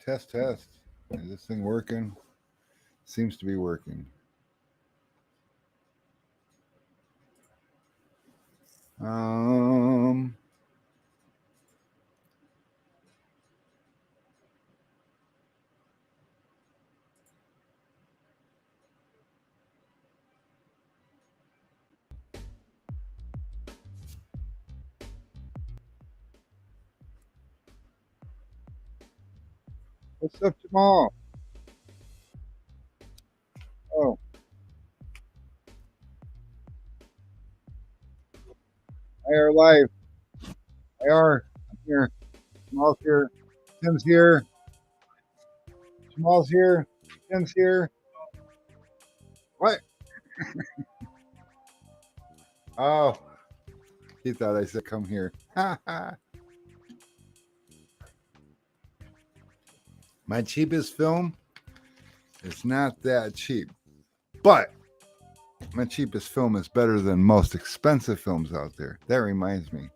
Test, test. Is this thing working? Seems to be working. Um, what's up, Jamal? Oh, I are live. I are. I'm here. Jamal's here. Tim's here. Jamal's here. Tim's here. What? Oh, he thought I said come here. My cheapest film is not that cheap, but my cheapest film is better than most expensive films out there. That reminds me,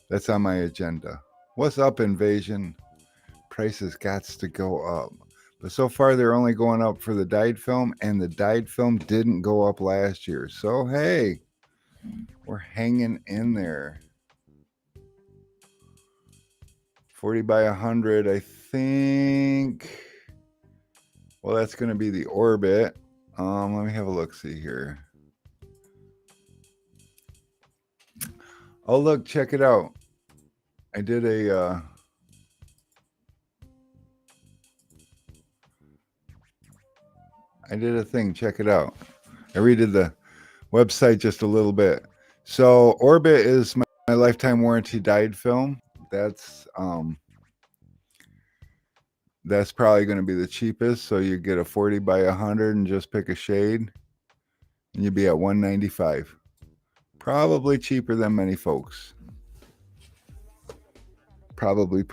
that's on my agenda. What's up, Invasion? Prices gots to go up. But so far, they're only going up for the dyed film, and the dyed film didn't go up last year. So, hey, we're hanging in there. 40 by 100, I think. Well, that's going to be the Orbit. Let me have a look, see here. Oh, look, check it out. I did a thing. Check it out. I redid the website just a little bit. So Orbit is my lifetime warranty dyed film. That's probably going to be the cheapest. So you get a 40 by 100 and just pick a shade, and you'd be at $195. Probably cheaper than many folks. Probably.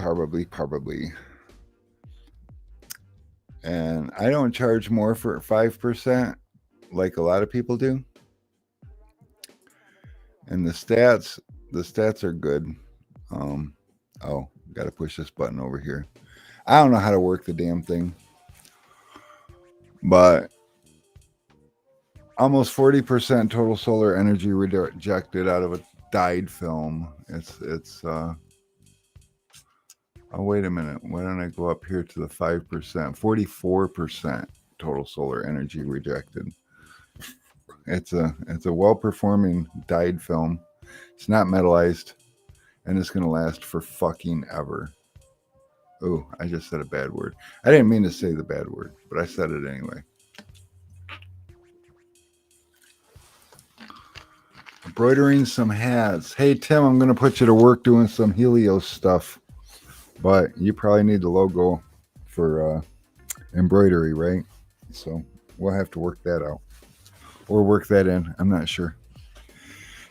And I don't charge more for 5% like a lot of people do. And the stats are good. Oh, got to push this button over here. I don't know how to work the damn thing, but almost 40% total solar energy rejected out of a dyed film. It's oh, wait a minute. Why don't I go up here to the 5%? 44% total solar energy rejected. It's a well-performing dyed film. It's not metallized, and it's going to last for fucking ever. Oh, I just said a bad word. I didn't mean to say the bad word, but I said it anyway. Embroidering some hats. Hey, Tim, I'm going to put you to work doing some Helios stuff. But you probably need the logo for embroidery, right? So we'll have to work that out. Or work that in. I'm not sure.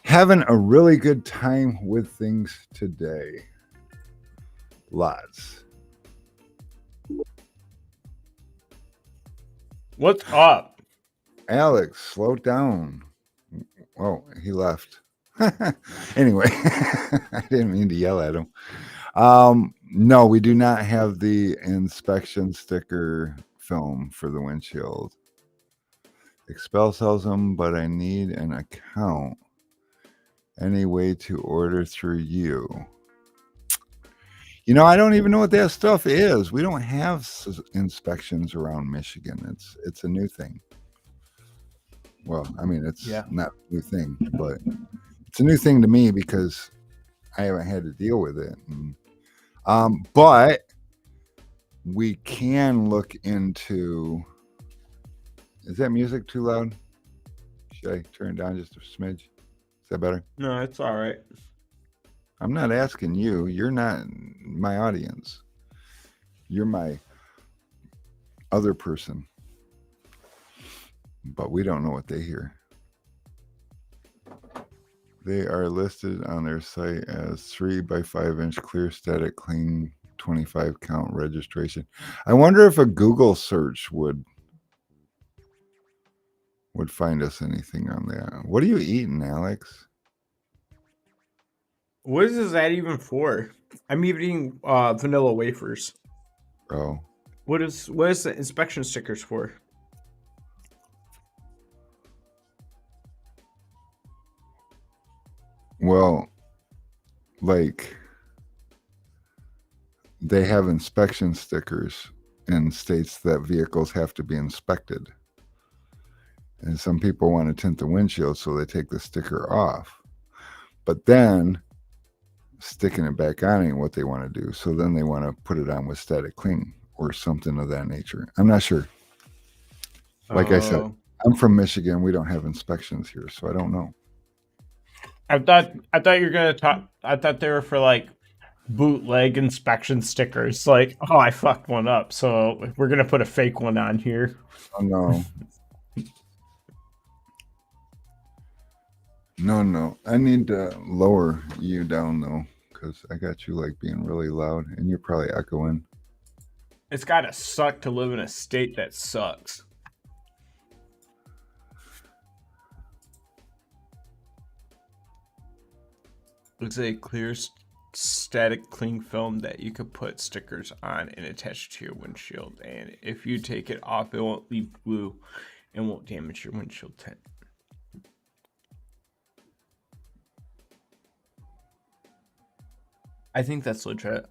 Having a really good time with things today. Lots. What's up? Alex, slow down. Oh, he left. Anyway, I didn't mean to yell at him. No, we do not have the inspection sticker film for the windshield. Expel sells them, but I need an account. Any way to order through you? You know, I don't even know what that stuff is. We don't have inspections around Michigan. It's a new thing. Well, I mean, it's not a new thing, but it's a new thing to me because I haven't had to deal with it. And, but we can look into. Is that music too loud? Should I turn it down just a smidge? Is that better? No, it's all right. I'm not asking you. You're not my audience. You're my other person. But we don't know what they hear. They are listed on their site as 3 by 5 inch clear static clean 25 count registration. I wonder if a Google search would find us anything on that. What are you eating, Alex? What is that even for? I'm eating vanilla wafers. bro. What is the inspection stickers for? Well, like they have inspection stickers in states that vehicles have to be inspected. And some people want to tint the windshield, so they take the sticker off. But then sticking it back on ain't what they want to do. So then they want to put it on with static cling or something of that nature. I'm not sure. Like I said, I'm from Michigan. We don't have inspections here, so I don't know. I thought you were gonna talk. I thought they were for like bootleg inspection stickers. Like, oh, I fucked one up, so we're gonna put a fake one on here. Oh, no. No. I need to lower you down, though, because I got you like being really loud and you're probably echoing. It's gotta suck to live in a state that sucks. It's a clear static cling film that you could put stickers on and attach to your windshield. And if you take it off, it won't leave glue and won't damage your windshield tint. I think that's legit.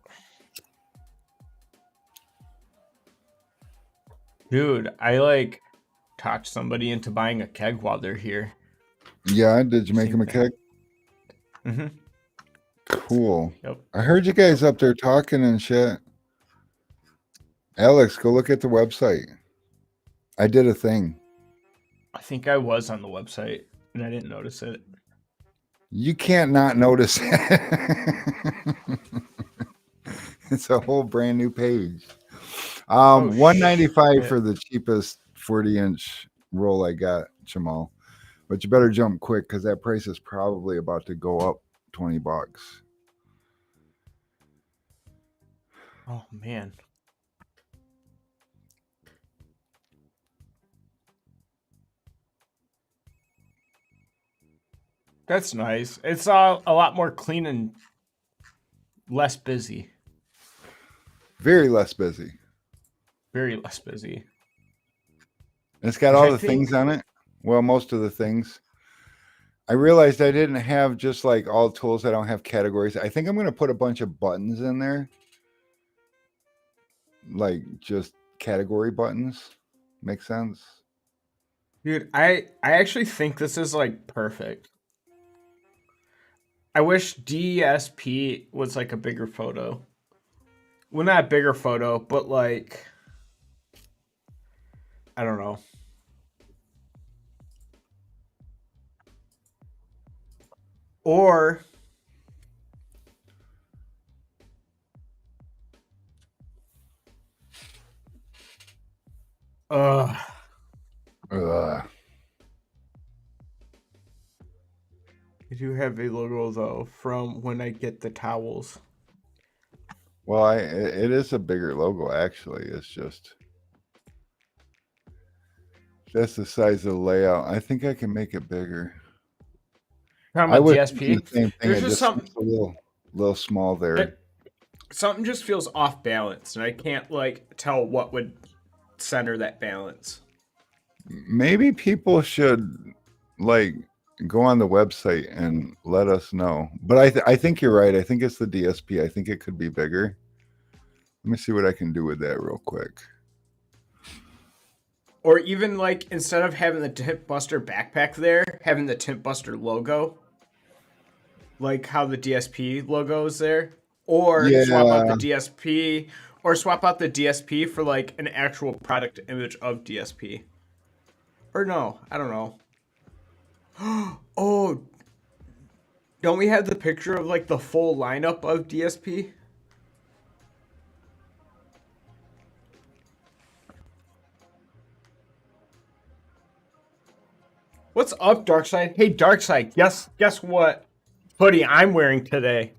Dude, I like talked somebody into buying a keg while they're here. Yeah, did you make him a keg? Mm-hmm. Cool. Yep. I heard you guys up there talking and shit. Alex, go look at the website. I did a thing. I think I was on the website and I didn't notice it. You can't not notice it. It's a whole brand new page. $195 shit. for the cheapest 40-inch roll I got, Jamal. But you better jump quick because that price is probably about to go up $20. Oh man. That's nice. It's a lot more clean and less busy. Very less busy. Very less busy. It's got all the things on it. Well, most of the things. I realized I didn't have just like all tools. I don't have categories. I think I'm going to put a bunch of buttons in there. Like just category buttons. Make sense? Dude, I actually think this is like perfect. I wish DSP was like a bigger photo. Well, not a bigger photo, but like, I don't know. Or Ugh. I do have a logo though from when I get the towels. Well, it is a bigger logo actually. It's just that's the size of the layout. I think I can make it bigger. I would DSP. do the same thing. There's It just just something seems a little small there. something just feels off balance, and I can't like tell what would center that balance. Maybe people should like go on the website and let us know. But I think you're right. I think it's the DSP. I think it could be bigger. Let me see what I can do with that real quick. Or even like instead of having the Tint Buster backpack there, having the Tint Buster logo, like how the DSP logo is there, or swap out the DSP, or swap out the DSP for like an actual product image of DSP. Or no, I don't know. Oh, don't we have the picture of like the full lineup of DSP? What's up, Darkside? Hey, Darkside, guess what hoodie I'm wearing today?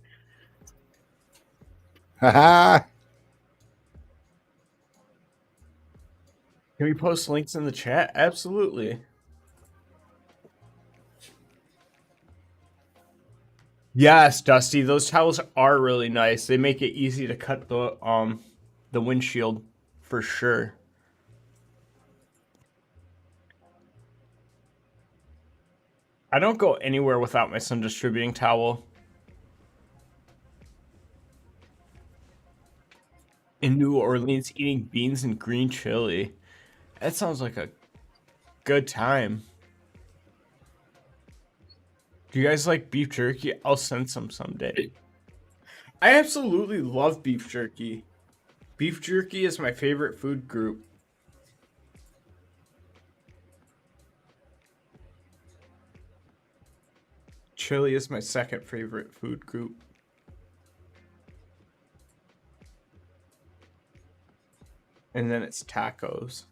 Haha. Can we post links in the chat? Absolutely. Yes, Dusty, those towels are really nice. They make it easy to cut the the windshield for sure. I don't go anywhere without my sun distributing towel. In New Orleans, eating beans and green chili. That sounds like a good time. Do you guys like beef jerky? I'll send some someday. I absolutely love beef jerky. Beef jerky is my favorite food group. Chili is my second favorite food group. And then it's tacos.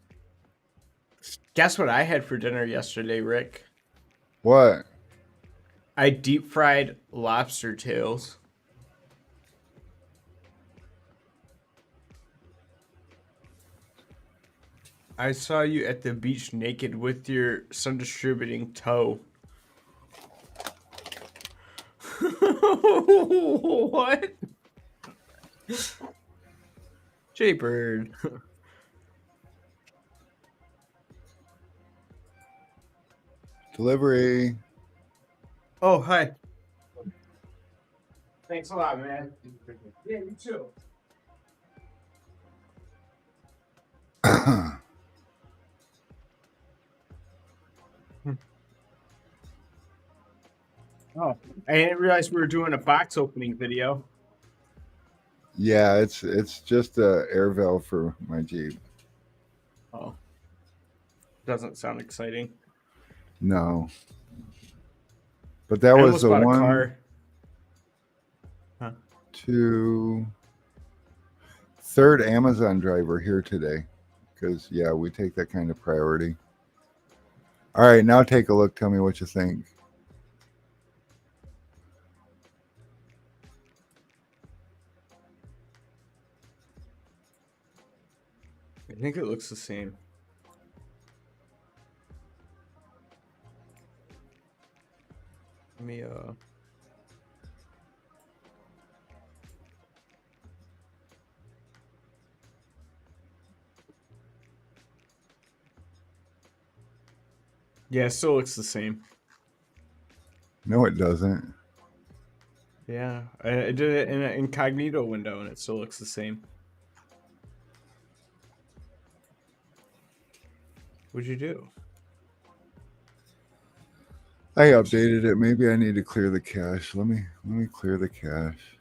Guess what I had for dinner yesterday, Rick? What? I deep fried lobster tails. I saw you at the beach naked with your sun distributing toe. What? Jaybird. Delivery. Oh, hi. Thanks a lot, man. Yeah, you too. Oh, I didn't realize we were doing a box opening video. Yeah, it's just a air valve for my Jeep. Oh, doesn't sound exciting. No, but that I was almost the bought a one, car. Huh. two, third Amazon driver here today, because yeah, we take that kind of priority. All right, now take a look. Tell me what you think. I think it looks the same. Let me yeah, it still looks the same. No, it doesn't. Yeah, I did it in an incognito window and it still looks the same. What'd you do? I updated it. Maybe I need to clear the cache. Let me clear the cache.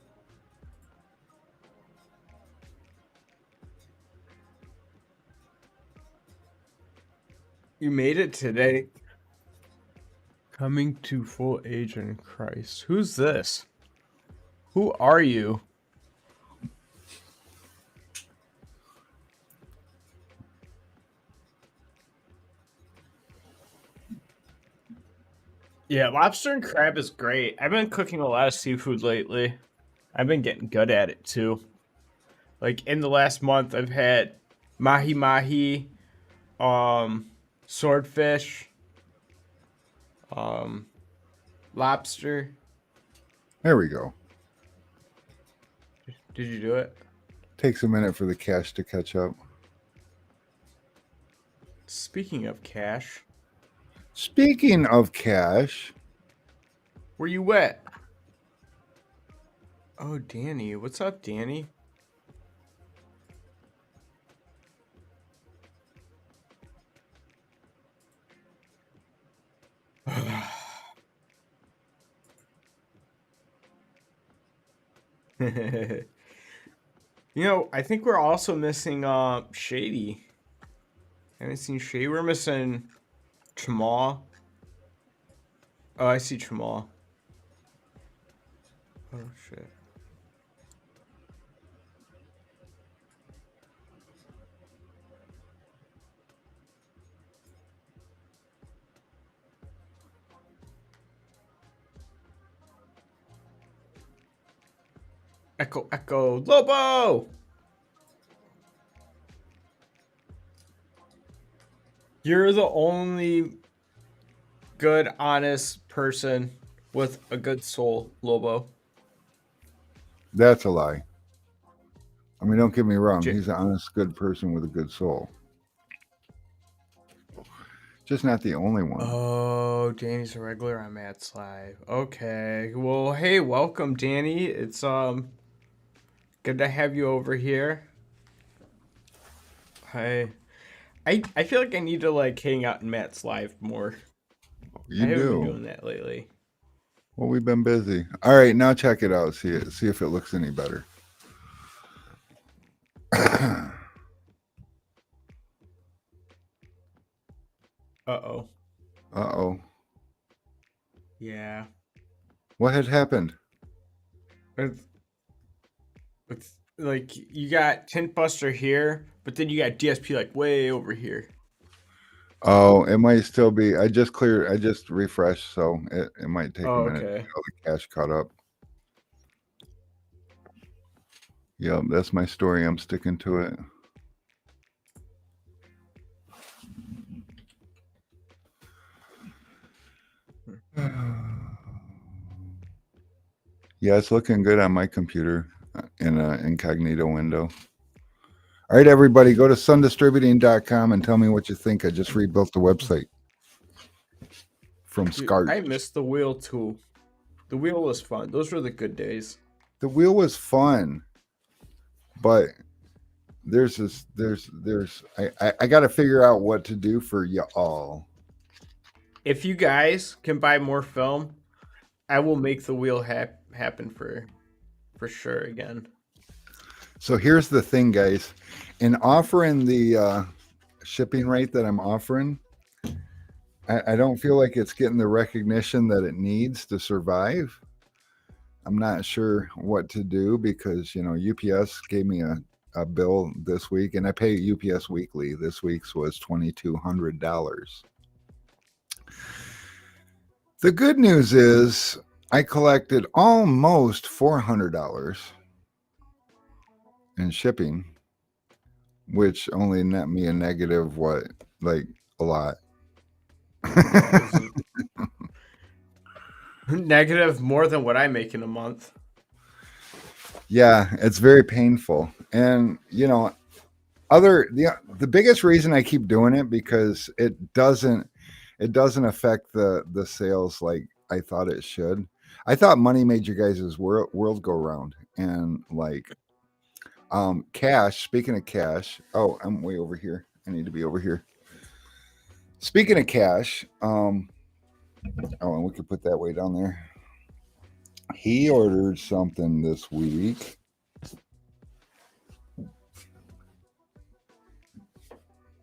You made it today. Coming to full age in Christ. Who's this? Who are you? Yeah, lobster and crab is great. I've been cooking a lot of seafood lately. I've been getting good at it too. Like in the last month, I've had mahi mahi, swordfish, lobster. There we go. Did you do it? Takes a minute for the cache to catch up. Speaking of cash, Speaking of cache, where you at? Oh, Danny. What's up, Danny? You know, I think we're also missing Shady. Haven't seen Shady. We're missing Chamal. Oh, I see Chamal. Oh shit. Echo, Echo, Lobo! You're the only good, honest person with a good soul, Lobo. that's a lie. I mean, don't get me wrong. J- He's an honest, good person with a good soul. Just not the only one. Oh, Danny's a regular on Matt's Live. Okay. Well, hey, welcome, Danny. It's good to have you over here. Hi. I feel like I need to like hang out in Matt's Live more. I You haven't been do. doing that lately. Well, we've been busy. All right, now check it out. See if it looks any better. Uh-oh. Uh-oh. Yeah. What had happened? It's, it's like you got Tint Buster here, but then you got DSP like way over here. Oh, it might still be. I just refreshed, so it might take a Oh, minute to okay. get all the cache caught up. Yep, that's my story. I'm sticking to it. Yeah, it's looking good on my computer in an incognito window. All right, everybody, go to sundistributing.com and tell me what you think. I just rebuilt the website from Dude, scratch. I missed the wheel too. The wheel was fun. Those were the good days. The wheel was fun, but there's I got to figure out what to do for y'all. If you guys can buy more film, I will make the wheel happen for sure again. So here's the thing, guys. In offering the shipping rate that I'm offering, I don't feel like it's getting the recognition that it needs to survive. I'm not sure what to do because, you know, UPS gave me a bill this week and I pay UPS weekly. This week's was $2,200. The good news is I collected almost $400 in shipping, which only net me a negative, what, like a lot. Negative more than what I make in a month. Yeah, it's very painful. And, you know, the biggest reason I keep doing it because it doesn't affect the sales like I thought it should. I thought money made you guys' world go round, and like cash. Speaking of cash, oh, I'm way over here. I need to be over here. Speaking of cash, oh, and we could put that way down there. He ordered something this week.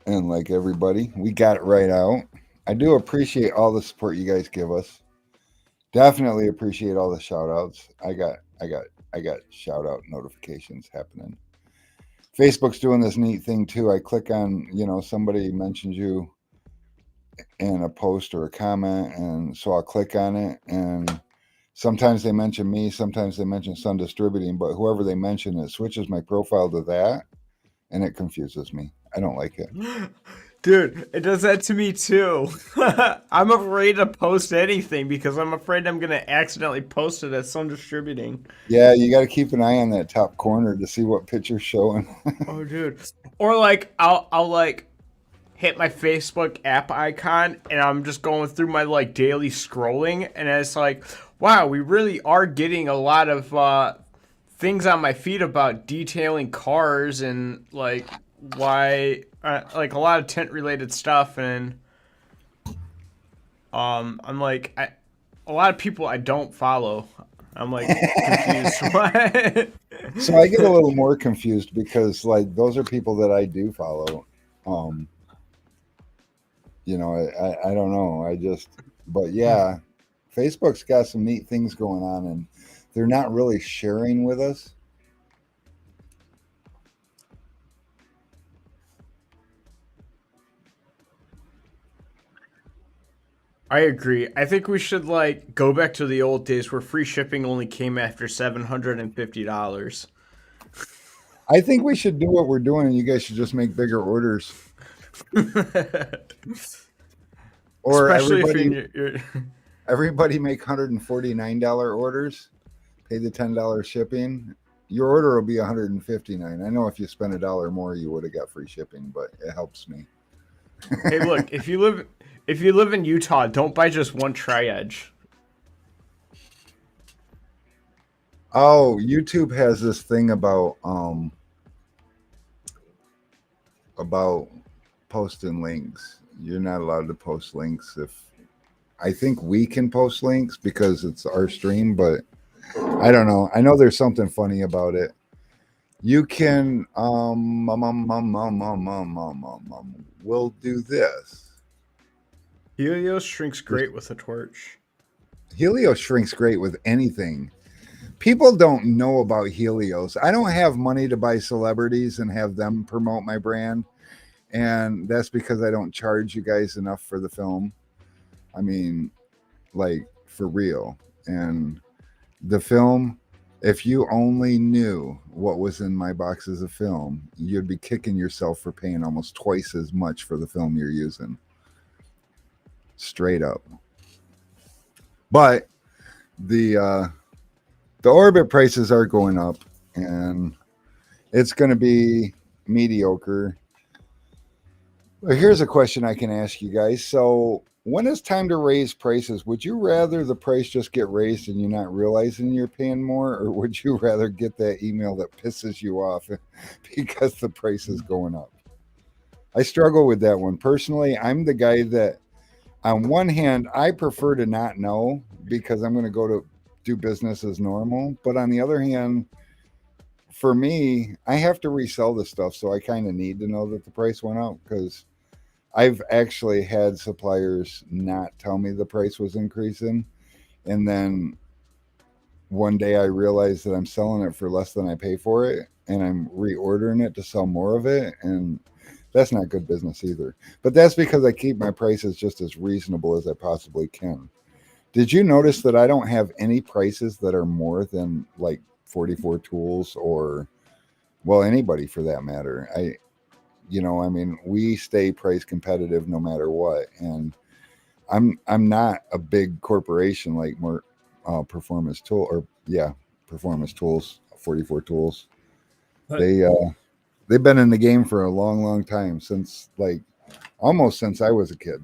And like everybody, we got it right out. I do appreciate all the support you guys give us. Definitely appreciate all the shout outs. I got shout out notifications happening. Facebook's doing this neat thing too. I click on, you know, somebody mentions you in a post or a comment, and so I'll click on it, and sometimes they mention me, sometimes they mention Sun Distributing, but whoever they mention, it switches my profile to that, and it confuses me. I don't like it. Dude, it does that to me too. I'm afraid to post anything because I'm afraid I'm gonna accidentally post it as Sun Distributing. Yeah, you got to keep an eye on that top corner to see what picture's showing. Oh, dude. Or like I'll like hit my Facebook app icon and I'm just going through my like daily scrolling and it's like, wow, we really are getting a lot of things on my feed about detailing cars and like why like a lot of tint related stuff and I'm like a lot of people I don't follow. I'm like confused. What? So I get a little more confused because like those are people that I do follow. You know, I don't know. But yeah, Facebook's got some neat things going on, and they're not really sharing with us. I agree. I think we should like go back to the old days where free shipping only came after $750. I think we should do what we're doing, and you guys should just make bigger orders, or Especially if you're everybody make $149 orders, pay the $10 shipping. your order will be $159. I know if you spend $1 more, you would have got free shipping, but it helps me. Hey, look, if you live in Utah, don't buy just one Tri-Edge. Oh, YouTube has this thing about posting links. You're not allowed to post links. If I think we can post links because it's our stream, but I don't know. I know there's something funny about it. You can we'll do this. Helios shrinks great with a torch. Helios shrinks great with anything. People don't know about Helios. I don't have money to buy celebrities and have them promote my brand. And that's because I don't charge you guys enough for the film. I mean, like, for real. And the film, if you only knew what was in my boxes of film, you'd be kicking yourself for paying almost twice as much for the film you're using. Straight up. But the orbit prices are going up, and it's going to be mediocre. Well, here's a question I can ask you guys. So when it's time to raise prices, would you rather the price just get raised and you're not realizing you're paying more, or would you rather get that email that pisses you off because the price is going up? I struggle with that one. Personally, I'm the guy that, on one hand, I prefer to not know because I'm going to go to do business as normal. But on the other hand, for me, I have to resell the stuff. So I kind of need to know that the price went up, because I've actually had suppliers not tell me the price was increasing. And then one day I realized that I'm selling it for less than I pay for it, and I'm reordering it to sell more of it. And that's not good business either. But that's because I keep my prices just as reasonable as I possibly can. Did you notice that I don't have any prices that are more than like 44 Tools, or, well, anybody for that matter? I mean, we stay price competitive no matter what. And I'm not a big corporation like more Performance Tools, 44 Tools. But They've been in the game for a long, long time, since almost since I was a kid.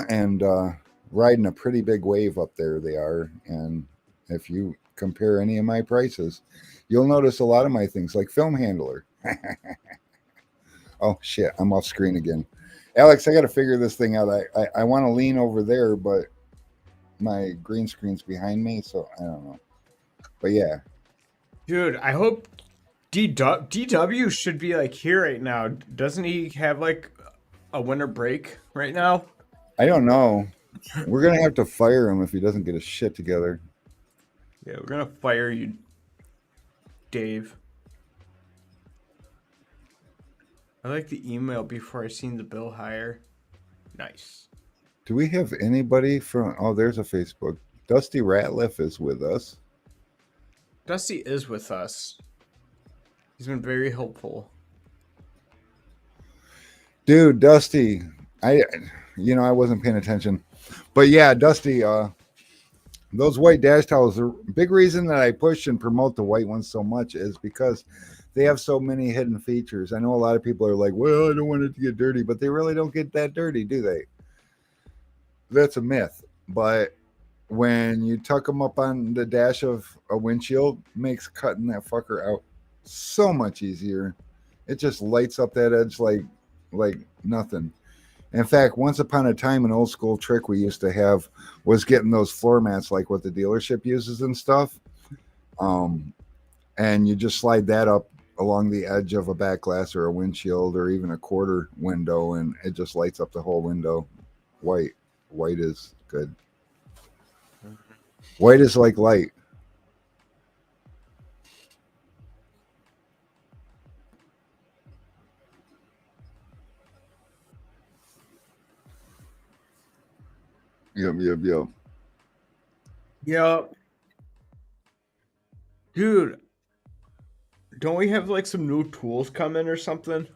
And riding a pretty big wave up there they are. And if you compare any of my prices, you'll notice a lot of my things, like Film Handler. Oh shit, I'm off screen again. Alex, I got to figure this thing out. I want to lean over there, but my green screen's behind me, so I don't know. But yeah, dude, I hope DW should be like here right now. Doesn't he have like a winter break right now? I don't know. We're gonna have to fire him if he doesn't get his shit together. Yeah, we're gonna fire you, Dave. I like the email before I seen the bill higher. Nice. Do we have anybody from? Oh, there's a Facebook. Dusty Ratliff is with us. Dusty is with us. He's been very helpful. Dude, Dusty, I wasn't paying attention, but yeah, Dusty, those white dash towels, the big reason that I push and promote the white ones so much is because they have so many hidden features. I know a lot of people are like, well, I don't want it to get dirty, but they really don't get that dirty, do they? That's a myth. But when you tuck them up on the dash of a windshield, makes cutting that fucker out so much easier. It just lights up that edge like nothing. In fact, once upon a time, an old school trick we used to have was getting those floor mats like what the dealership uses and stuff. And you just slide that up along the edge of a back glass or a windshield or even a quarter window, and it just lights up the whole window. White is good. White is like light. Yep. Yep. Dude, don't we have like some new tools coming or something?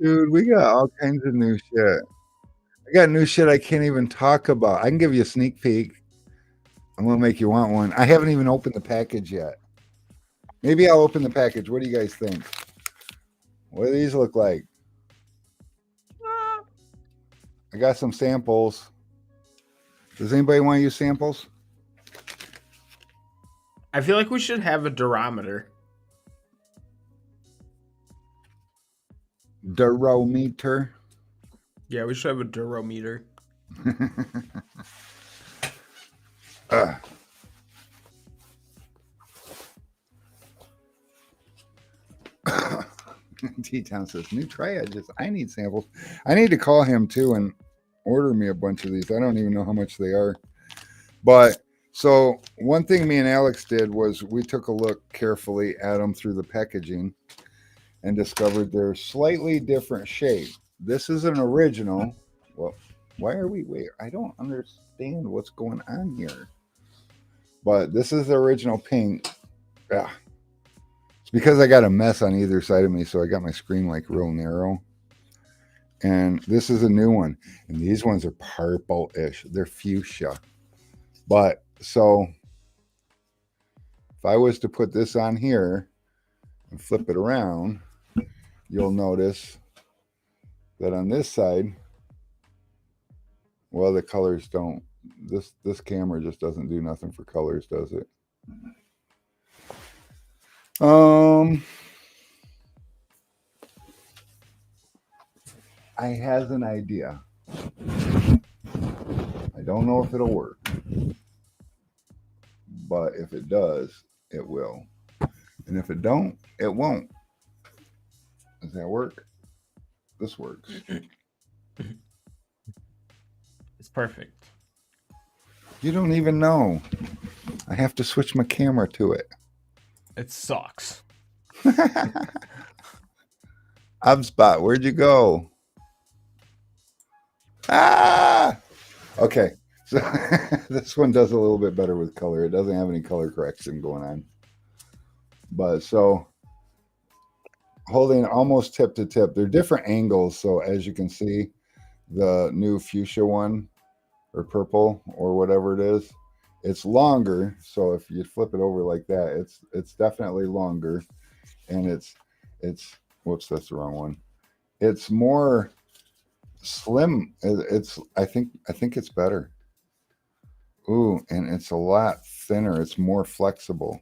Dude, we got all kinds of new shit. I got new shit I can't even talk about. I can give you a sneak peek. I'm gonna make you want one. I haven't even opened the package yet. Maybe I'll open the package. What do you guys think? What do these look like? I got some samples. Does anybody want to use samples? I feel like we should have a durometer. Durometer. Yeah, we should have a durometer. T-Town says, new triad. I need samples. I need to call him too and order me a bunch of these. I don't even know how much they are. But so one thing me and Alex did was we took a look carefully at them through the packaging and discovered they're slightly different shape. This is an original. Well, why are we wait? I don't understand what's going on here. But this is the original pink. Yeah. It's because I got a mess on either side of me, so I got my screen like real narrow. And this is a new one. And these ones are purple-ish. They're fuchsia. But so if I was to put this on here and flip it around, you'll notice that on this side, well, the colors don't. This camera just doesn't do nothing for colors, does it? I has an idea. I don't know if it'll work, but if it does, it will. And if it don't, it won't. Does that work? This works. It's perfect. You don't even know. I have to switch my camera to it. It sucks. Obspot, where'd you go? Ah! Okay. So this one does a little bit better with color. It doesn't have any color correction going on. But so holding almost tip to tip. They're different angles. So as you can see, the new fuchsia one or purple or whatever it is, it's longer. So if you flip it over like that, it's definitely longer. And it's whoops, that's the wrong one. It's more slim. I think it's better. Ooh, and it's a lot thinner. It's more flexible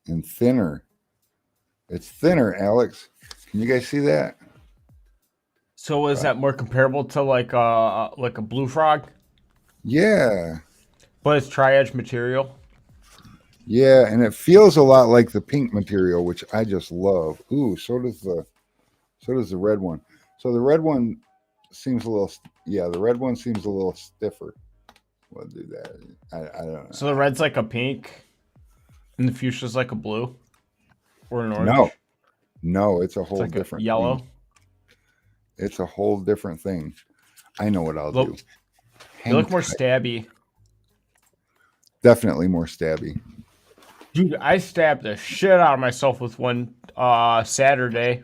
and thinner. It's thinner, Alex. Can you guys see that? So is that more comparable to like a Blue Frog? Yeah. But it's tri-edge material. Yeah, and it feels a lot like the pink material, which I just love. Ooh, so does the red one. So the red one seems a little, yeah, the red one seems a little stiffer. We'll do that. I don't know. So the red's like a pink, and the fuchsia's like a blue, or an orange. No, it's a whole It's like different a yellow. thing. It's a whole different thing. I know what I'll do. You look more stabby. Definitely more stabby. Dude, I stabbed the shit out of myself with one Saturday.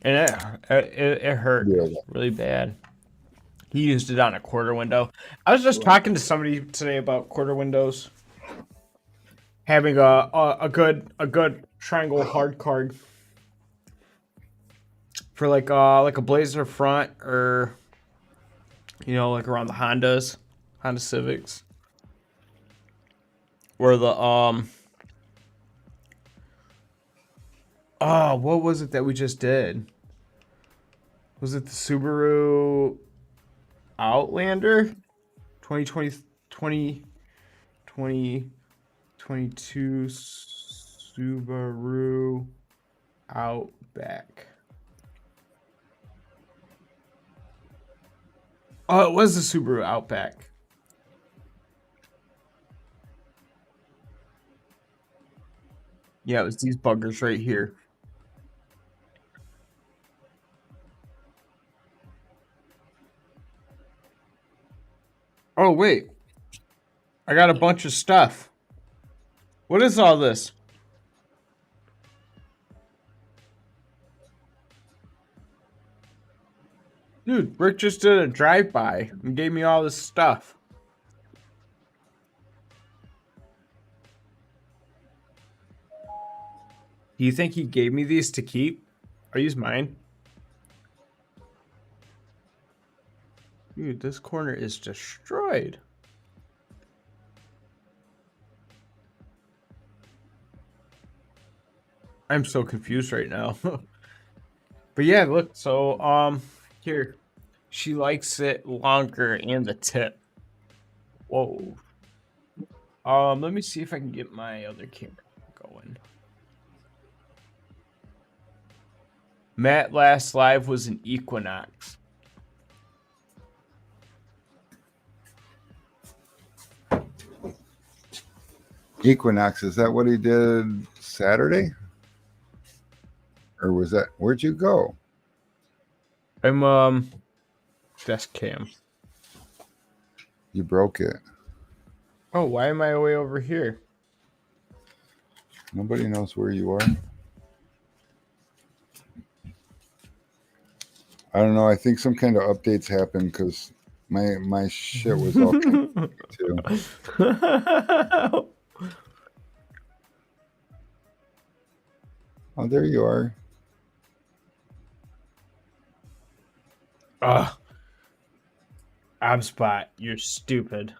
And it hurt really bad. He used it on a quarter window. I was just talking to somebody today about quarter windows. Having a good triangle hard card for like a Blazer front, or like around the Honda Civics. Where the what was it that we just did? Was it the Subaru Outlander? 2022 Subaru Outback. Oh, it was the Subaru Outback. Yeah, it was these buggers right here. Oh, wait. I got a bunch of stuff. What is all this? Dude, Rick just did a drive-by and gave me all this stuff. Do you think he gave me these to keep? Are these mine? Dude, this corner is destroyed. I'm so confused right now. But yeah, look, so here. She likes it longer and the tip. Whoa. Let me see if I can get my other camera going. Matt last live was an Equinox. Equinox, is that what he did Saturday? Or was that, where'd you go? I'm desk cam. You broke it. Oh, why am I way over here? Nobody knows where you are. I don't know. I think some kind of updates happened because my shit was all confused too. Oh, there you are. Ugh. Abspot, you're stupid.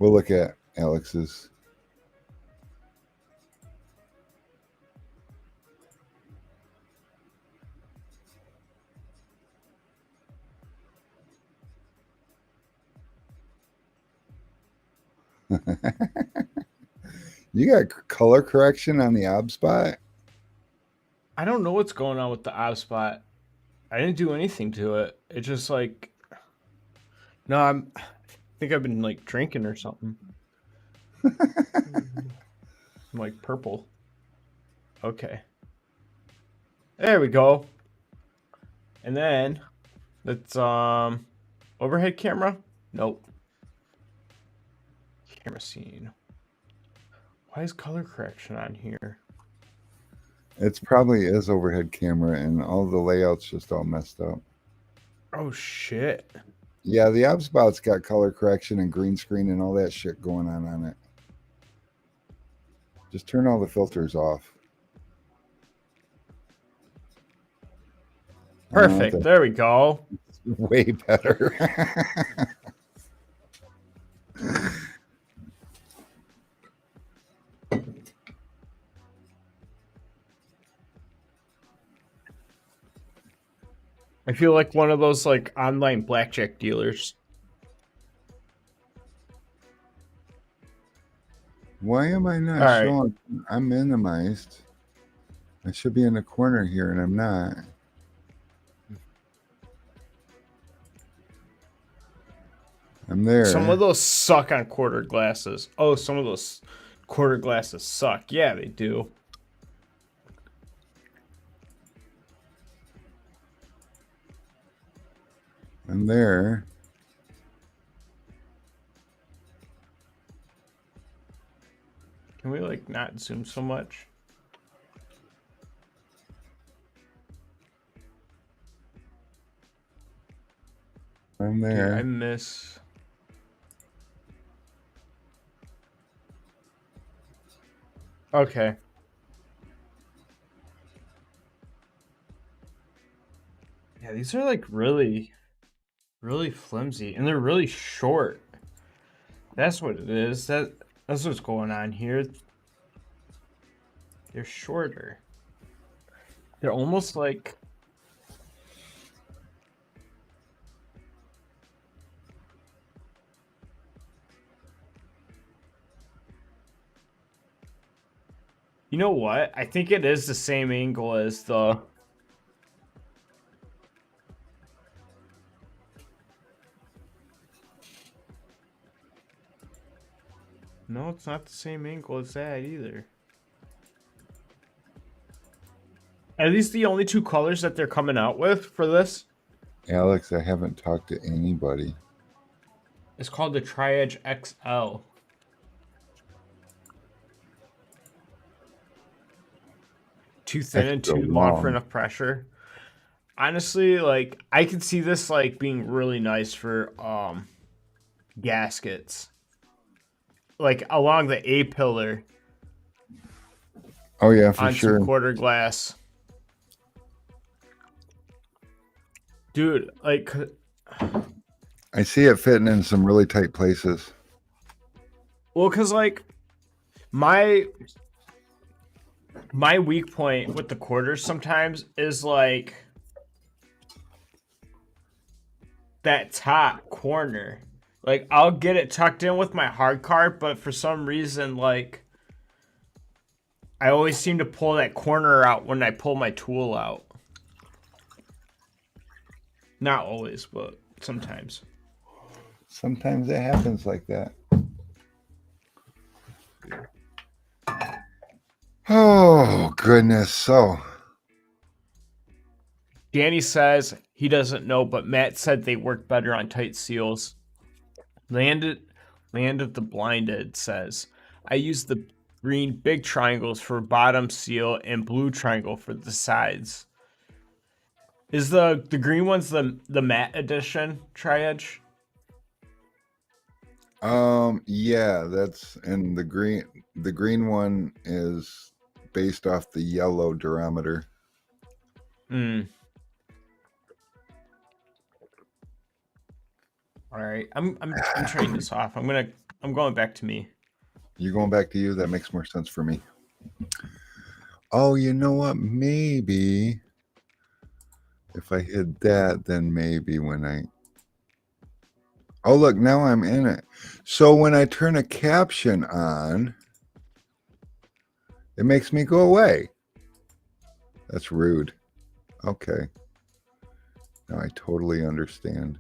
We'll look at Alex's. You got color correction on the obspot? I don't know what's going on with the Abspot. I didn't do anything to it. It just like no, I think I've been like drinking or something. I'm like purple. Okay. There we go. And then let's overhead camera? Nope. Camera scene. Why is color correction on here? It's probably is overhead camera and all the layouts just all messed up. Oh shit. Yeah, the obspot's got color correction and green screen and all that shit going on it. Just turn all the filters off. Perfect. There we go. Way better. I feel like one of those like online blackjack dealers. Why am I not All showing? I'm minimized. I should be in the corner here and I'm not. I'm there. Some of those suck on quarter glasses. Oh, some of those quarter glasses suck. Yeah, they do. I'm there. Can we like not zoom so much? I'm there. Dude, I miss. Okay. Yeah, these are like really flimsy and they're really short. That's what it is. That's what's going on here. They're shorter. They're almost like you know what? I think it is the same angle as the No, it's not the same angle as that either. Are these the only two colors that they're coming out with for this? Alex, I haven't talked to anybody. It's called the Tri-Edge XL. Too thin and too long for enough pressure. Honestly, like I could see this like being really nice for gaskets, like along the A pillar Oh yeah, for on some sure. quarter glass. Dude, like, I see it fitting in some really tight places. well, because like my weak point with the quarters sometimes is like that top corner. Like I'll get it tucked in with my hard card, but for some reason, like I always seem to pull that corner out when I pull my tool out. Not always, but sometimes. Sometimes it happens like that. Oh goodness. So Danny says he doesn't know, but Matt said they work better on tight seals. Land of the Blinded says, I use the green big triangles for bottom seal and blue triangle for the sides. Is the green one's the matte edition tri-edge? yeah, that's and the green one is based off the yellow durometer. Hmm. All right, I'm turning this off. I'm going back to me. You're going back to you? That makes more sense for me. Oh, you know what? Maybe if I hit that, then maybe when I... Oh, look, now I'm in it. So when I turn a caption on, it makes me go away. That's rude. Okay. Now I totally understand.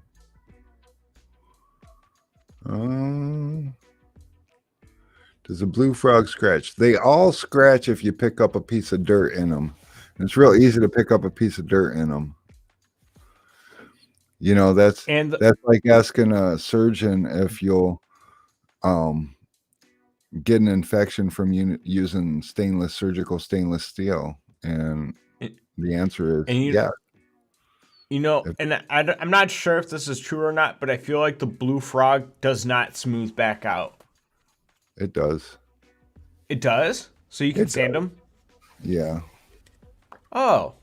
Does a blue frog scratch? They all scratch if you pick up a piece of dirt in them. And it's real easy to pick up a piece of dirt in them. You know, that's like asking a surgeon if you'll get an infection from using surgical stainless steel. And the answer is yeah. You know, and I'm not sure if this is true or not, but I feel like the blue frog does not smooth back out. It does. It does? So you can sand them? Yeah. Oh.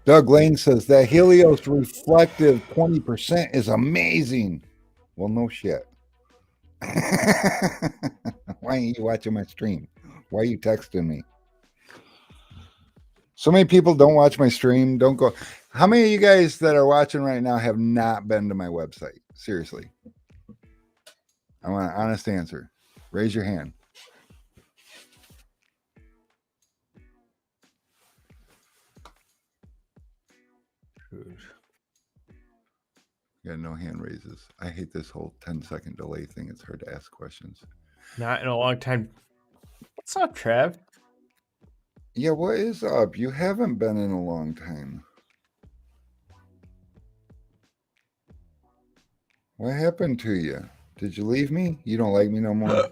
Doug Lane says that Helios reflective 20% is amazing. Well, no shit. Why ain't you watching my stream? Why are you texting me? So many people don't watch my stream. Don't go. How many of you guys that are watching right now have not been to my website? Seriously. I want an honest answer. Raise your hand. Yeah, no hand raises. I hate this whole 10-second delay thing. It's hard to ask questions. Not in a long time. What's up, Trev? Yeah, what is up? You haven't been in a long time. What happened to you? Did you leave me? You don't like me no more?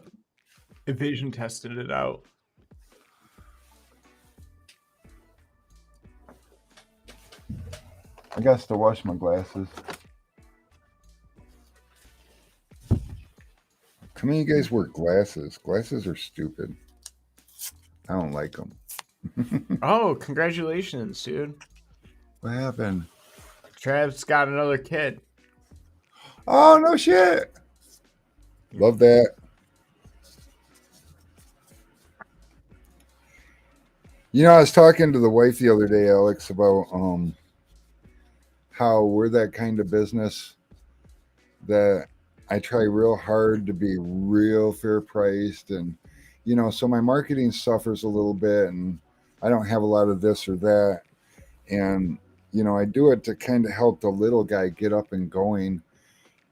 Evasion tested it out. I got to wash my glasses. How many of you guys wear glasses? Glasses are stupid. I don't like them. Oh, congratulations, dude. What happened? Trav's got another kid. Oh, no shit. Love that. You know, I was talking to the wife the other day, Alex, about how we're that kind of business that I try real hard to be real fair priced, and you know, so my marketing suffers a little bit, and I don't have a lot of this or that, and you know, I do it to kind of help the little guy get up and going.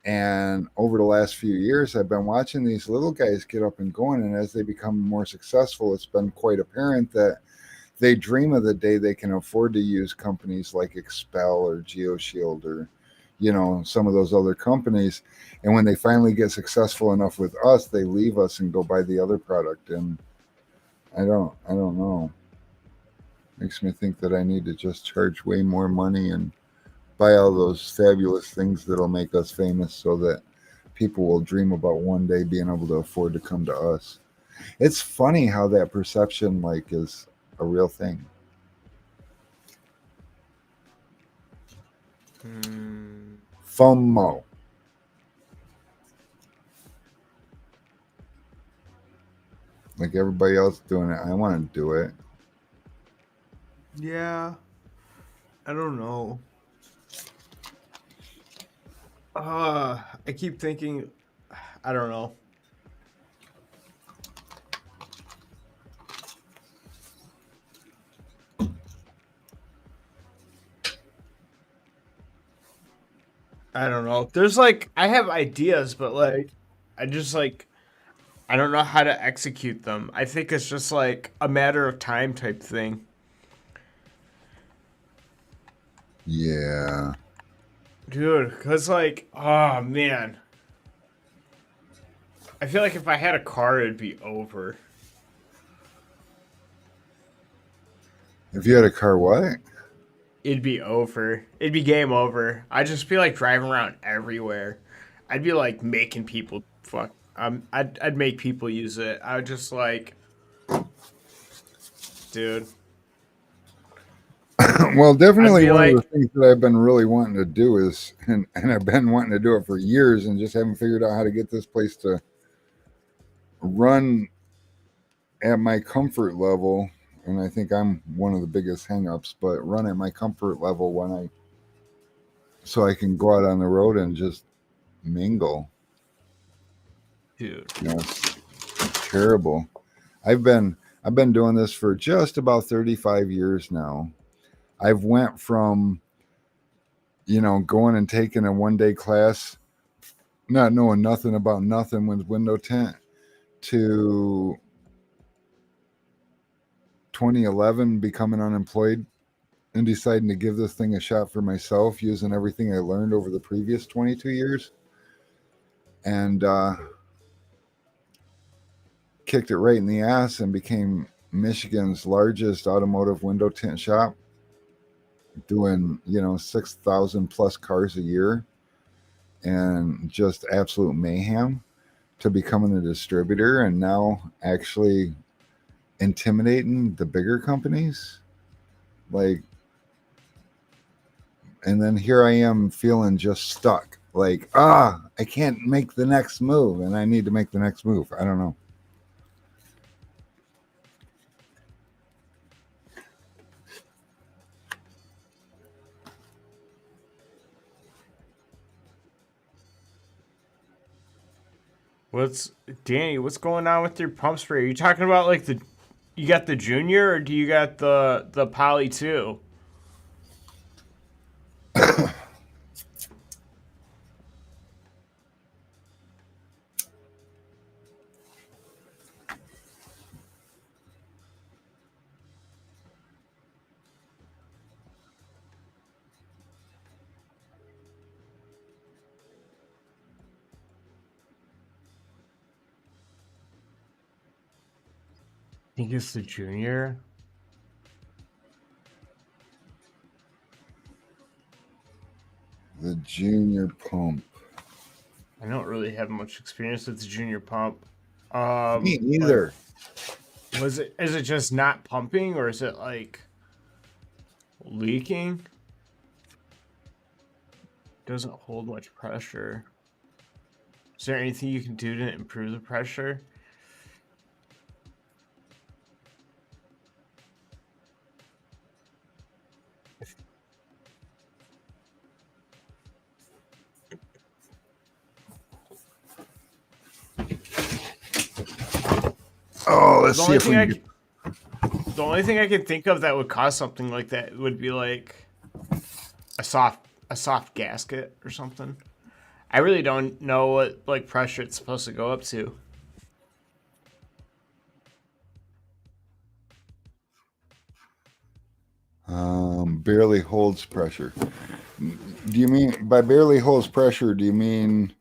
And over the last few years, I've been watching these little guys get up and going, and as they become more successful, it's been quite apparent that they dream of the day they can afford to use companies like Expel or GeoShield or, you know, some of those other companies. And when they finally get successful enough with us, they leave us and go buy the other product. And I don't know. Makes me think that I need to just charge way more money and buy all those fabulous things that'll make us famous so that people will dream about one day being able to afford to come to us. It's funny how that perception like is a real thing. FOMO. Like everybody else doing it, I want to do it. Yeah. I don't know. I keep thinking, I don't know. I don't know. There's like, I have ideas, but like, I just like, I don't know how to execute them. I think it's just like a matter of time type thing. Yeah. Dude, because like, oh man. I feel like if I had a car, it'd be over. If you had a car, what? It'd be over. It'd be game over. I'd just be like driving around everywhere. I'd be like making people fuck. I'd make people use it. I would just like, dude. Well, definitely I'd be one of the like, things that I've been really wanting to do is, and I've been wanting to do it for years and just haven't figured out how to get this place to run at my comfort level. And I think I'm one of the biggest hangups, but run at my comfort level so I can go out on the road and just mingle. dude. You know, it's terrible. I've been doing this for just about 35 years now. I've went from going and taking a 1-day class, not knowing nothing about nothing with window tint, to 2011 becoming unemployed and deciding to give this thing a shot for myself using everything I learned over the previous 22 years, and kicked it right in the ass and became Michigan's largest automotive window tint shop, doing 6,000 plus cars a year and just absolute mayhem, to becoming a distributor and now actually intimidating the bigger companies. Like, and then here I am feeling just stuck. Like, I can't make the next move, and I need to make the next move. I don't know. What's Danny? What's going on with your pump spray? Are you talking about like you got the Junior or do you got the Poly 2? I think it's the Junior. The Junior pump. I don't really have much experience with the Junior pump. Me neither. Like, is it just not pumping or is it like leaking? Doesn't hold much pressure. Is there anything you can do to improve the pressure? Oh, let's see if we can the only thing I can think of that would cause something like that would be like a soft gasket or something. I really don't know what like pressure it's supposed to go up to. barely holds pressure. Do you mean by barely holds pressure? Do you mean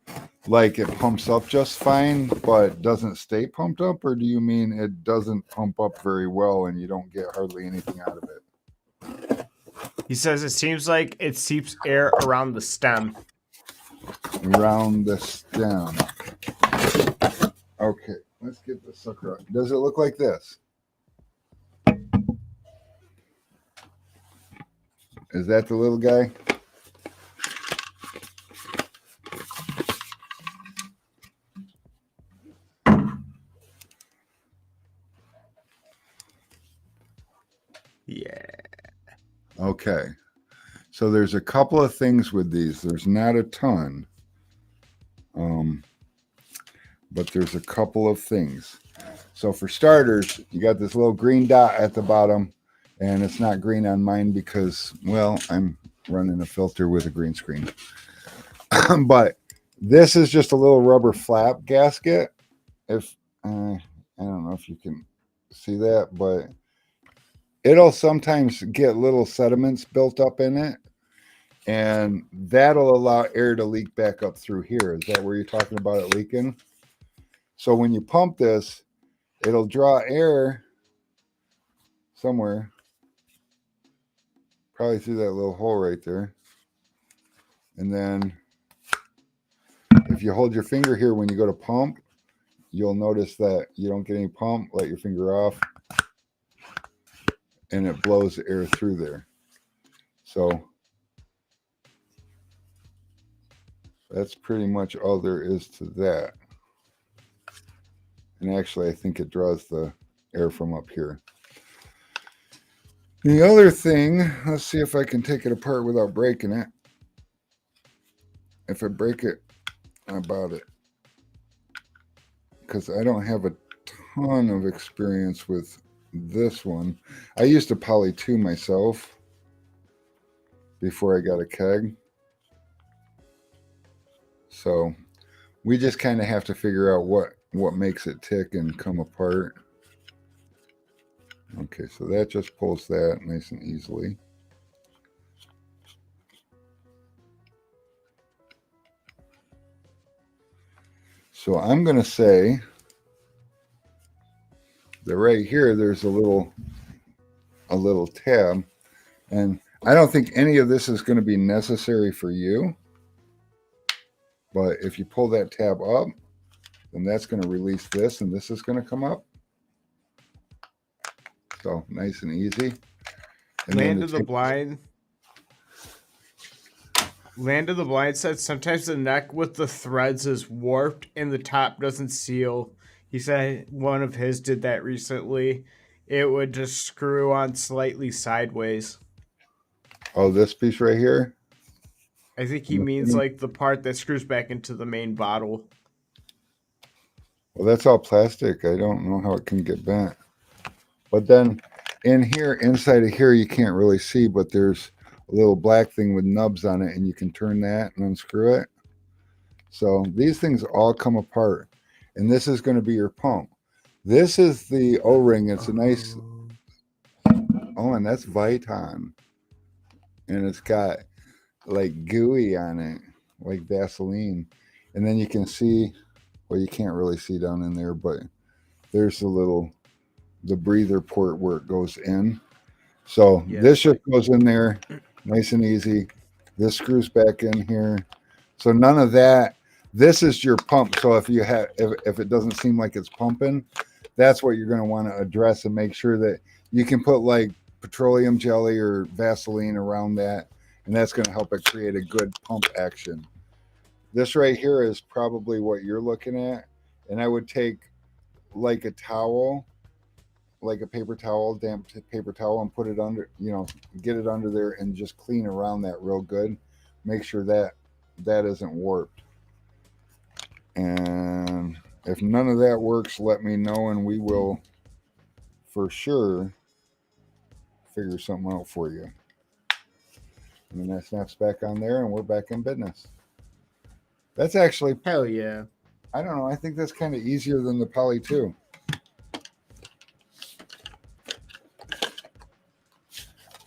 like it pumps up just fine but doesn't stay pumped up, or do you mean it doesn't pump up very well and you don't get hardly anything out of it? He says it seems like it seeps air around the stem. Around the stem. Okay, let's get the sucker out. Does it look like this? Is that the little guy? Yeah. Okay. So there's a couple of things with these. There's not a ton. But there's a couple of things. So for starters, you got this little green dot at the bottom, and it's not green on mine because, well, I'm running a filter with a green screen. But this is just a little rubber flap gasket. If I don't know if you can see that, but it'll sometimes get little sediments built up in it, and that'll allow air to leak back up through here. Is that where you're talking about it leaking? So when you pump this, it'll draw air somewhere, probably through that little hole right there. And then if you hold your finger here when you go to pump, you'll notice that you don't get any pump. Let your finger off, and it blows air through there. So that's pretty much all there is to that. And actually, I think it draws the air from up here. The other thing, let's see if I can take it apart without breaking it. If I break it, about it. Because I don't have a ton of experience with this one. I used a Poly 2 myself before I got a keg. So we just kind of have to figure out what makes it tick and come apart. Okay, so that just pulls that nice and easily. So I'm going to say that right here there's a little tab, and I don't think any of this is going to be necessary for you. But if you pull that tab up, then that's going to release this, and this is going to come up. So nice and easy. And Land of the Blind. Land of the Blind said sometimes the neck with the threads is warped and the top doesn't seal. He said one of his did that recently. It would just screw on slightly sideways. Oh, this piece right here? I think he means like the part that screws back into the main bottle. Well, that's all plastic. I don't know how it can get bent. But then in here, inside of here, you can't really see, but there's a little black thing with nubs on it, and you can turn that and unscrew it. So these things all come apart, and this is going to be your pump. This is the O-ring. It's a nice, oh, and that's Viton, and it's got like gooey on it, like Vaseline. And then you can see, well, you can't really see down in there, but there's the breather port where it goes in. So this just goes in there nice and easy. This screws back in here. So none of that. This is your pump. So if you have, if it doesn't seem like it's pumping, that's what you're going to want to address and make sure that you can put like petroleum jelly or Vaseline around that, and that's going to help it create a good pump action. This right here is probably what you're looking at, and I would take like a towel, like a paper towel, damp paper towel, and put it under, get it under there and just clean around that real good. Make sure that that isn't warped. And if none of that works, let me know, and we will for sure figure something out for you. And then that snaps back on there, and we're back in business. That's actually, hell yeah. I don't know, I think that's kind of easier than the Poly 2.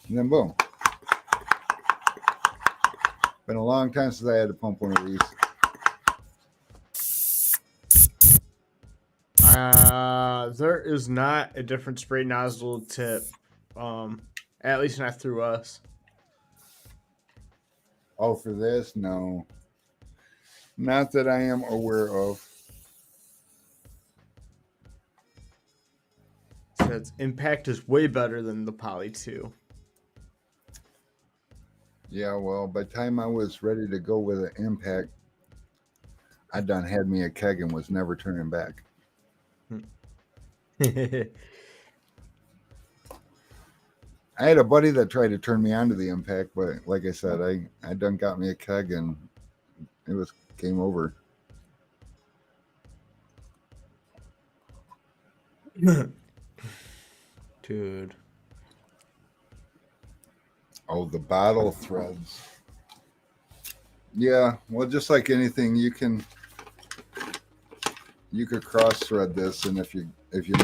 And then boom. Been a long time since I had to pump one of these. There is not a different spray nozzle tip. At least not through us. Oh, for this? No. Not that I am aware of. Says impact is way better than the Poly 2. Yeah, well, by the time I was ready to go with an impact, I done had me a keg and was never turning back. I had a buddy that tried to turn me on to the impact, but like I said, I done got me a keg and it was game over. Dude. Oh, the bottle threads. Yeah, well, just like anything, you could cross thread this, and if you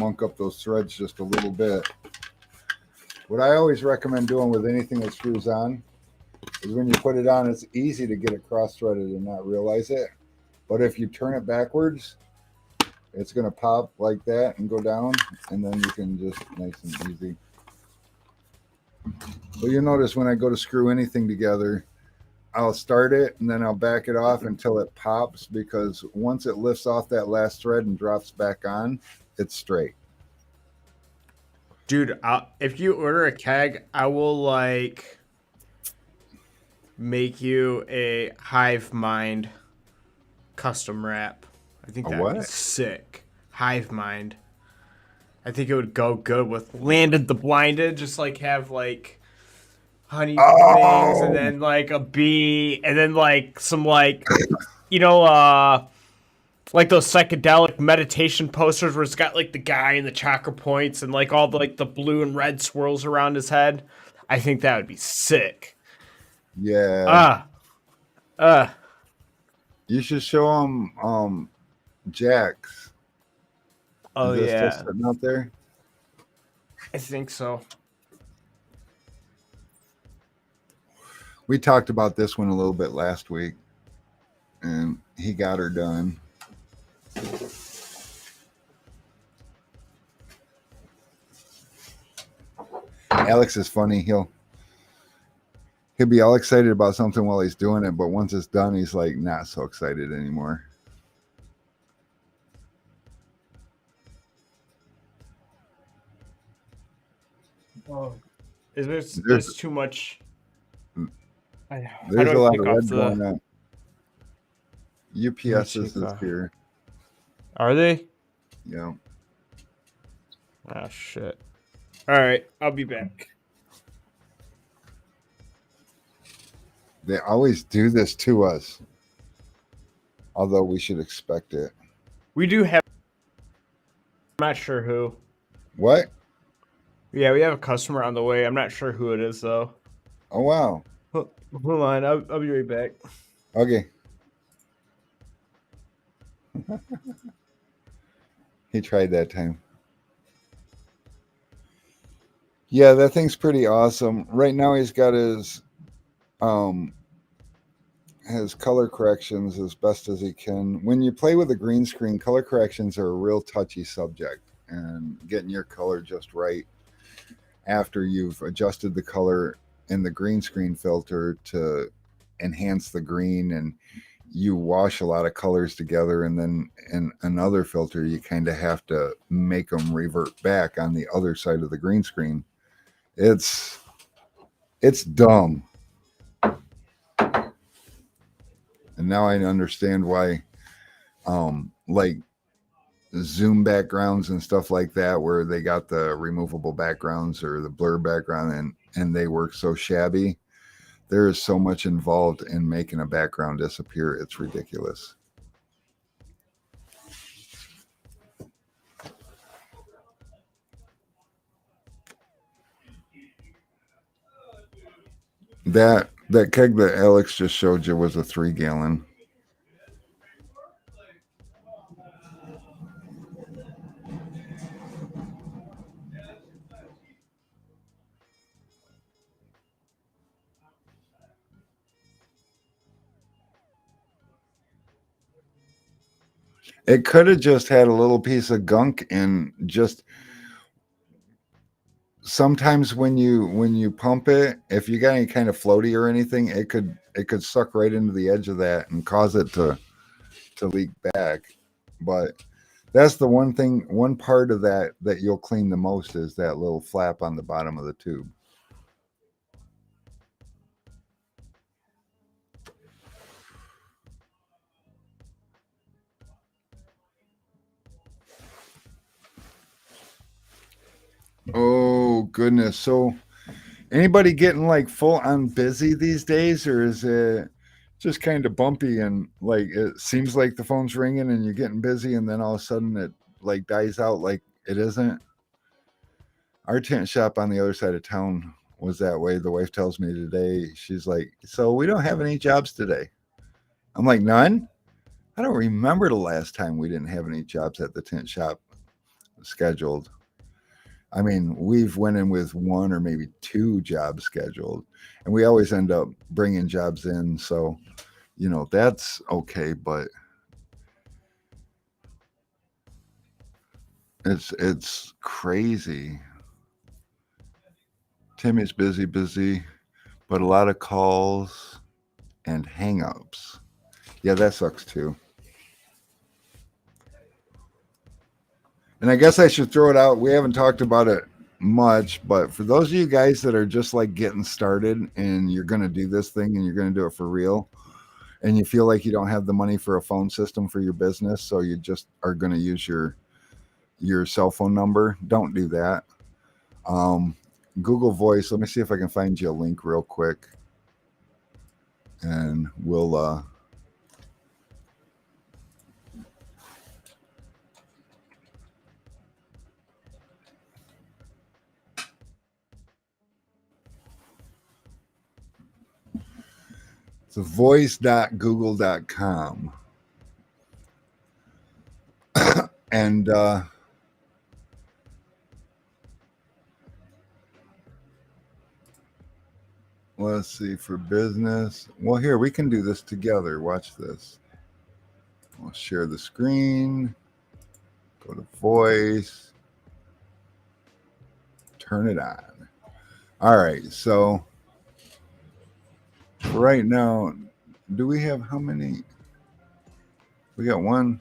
monk up those threads just a little bit, what I always recommend doing with anything that screws on is when you put it on, it's easy to get it cross threaded and not realize it. But if you turn it backwards, it's going to pop like that and go down, and then you can just nice and easy. Well, you notice when I go to screw anything together, I'll start it and then I'll back it off until it pops, because once it lifts off that last thread and drops back on, it's straight. Dude, if you order a keg, I will like make you a Hive Mind custom wrap. I think that would be sick. Hive Mind. I think it would go good with Landed the Blinded. Just like have like honey things, and then like a bee, and then like some like like those psychedelic meditation posters where it's got like the guy and the chakra points and like all the like the blue and red swirls around his head. I think that would be sick. Yeah. You should show him Jax. Oh Is yeah, still sitting out there? I think so. We talked about this one a little bit last week, and he got her done. Alex is funny. He'll be all excited about something while he's doing it, but once it's done, he's like not so excited anymore. Oh, there's too much. There's a lot of red going on. UPS is here. Are they? Yeah. Ah, shit. All right, I'll be back. They always do this to us, although we should expect it. We do have. I'm not sure who. What? Yeah, we have a customer on the way. I'm not sure who it is though. Oh wow. Hold on, I'll be right back. Okay. He tried that time. Yeah, that thing's pretty awesome. Right now he's got his color corrections as best as he can. When you play with a green screen, color corrections are a real touchy subject, and getting your color just right after you've adjusted the color in the green screen filter to enhance the green, and you wash a lot of colors together, and then in another filter you kind of have to make them revert back on the other side of the green screen. It's dumb. And now I understand why like zoom backgrounds and stuff like that, where they got the removable backgrounds or the blur background, and they work so shabby. There is so much involved in making a background disappear. It's ridiculous. That keg that Alex just showed you was a 3-gallon. It could have just had a little piece of gunk and just sometimes when you pump it, if you got any kind of floaty or anything, it could suck right into the edge of that and cause it to leak back. But that's the one part of that you'll clean the most is that little flap on the bottom of the tube. Oh goodness. So anybody getting like full on busy these days, or is it just kind of bumpy and like it seems like the phone's ringing and you're getting busy and then all of a sudden it like dies out like it isn't? Our tent shop on the other side of town was that way. The wife tells me today, she's like, "So we don't have any jobs today." I'm like, "None?" I don't remember the last time we didn't have any jobs at the tent shop scheduled. I mean, we've went in with one or maybe two jobs scheduled, and we always end up bringing jobs in. So, that's okay, but it's crazy. Timmy's busy, but a lot of calls and hangups. Yeah, that sucks too. And I guess I should throw it out. We haven't talked about it much, but for those of you guys that are just like getting started and you're going to do this thing and you're going to do it for real, and you feel like you don't have the money for a phone system for your business, so you just are going to use your cell phone number, don't do that. Um, Google Voice. Let me see if I can find you a link real quick, and we'll. It's voice.google.com. And let's see, for business. Well, here, we can do this together. Watch this. I'll share the screen. Go to voice. Turn it on. All right. So right now, do we have how many? We got one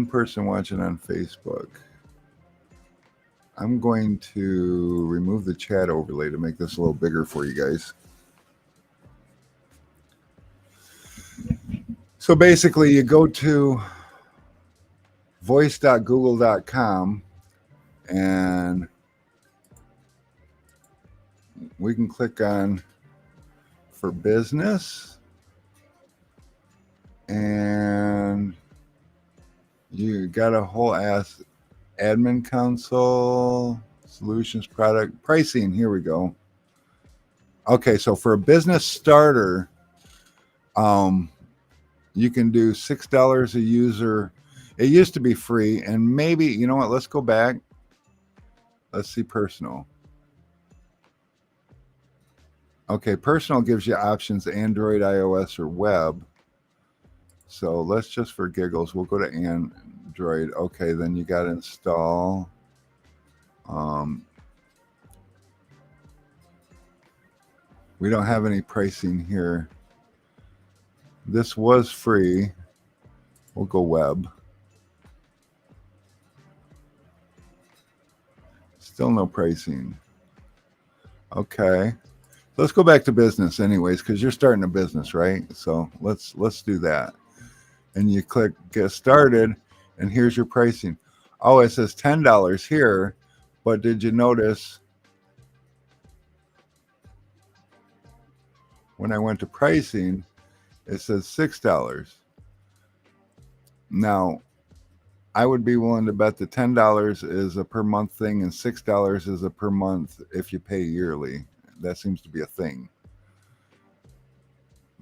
person watching on Facebook. I'm going to remove the chat overlay to make this a little bigger for you guys. So basically, you go to voice.google.com and we can click on for business, and you got a whole ass admin console, solutions, product, pricing. Here we go. Okay, so for a business starter, you can do $6 a user. It used to be free, and maybe, you know what, let's go back. Let's see personal. Okay, personal gives you options Android, iOS, or web. So let's just, for giggles, we'll go to Android. Okay, then you got to install. We don't have any pricing here. This was free. We'll go web. Still no pricing. Okay. Let's go back to business anyways, because you're starting a business, right? So let's do that. And you click get started, and here's your pricing. Oh, it says $10 here, but did you notice when I went to pricing, it says $6. Now, I would be willing to bet that $10 is a per month thing and $6 is a per month if you pay yearly. That seems to be a thing.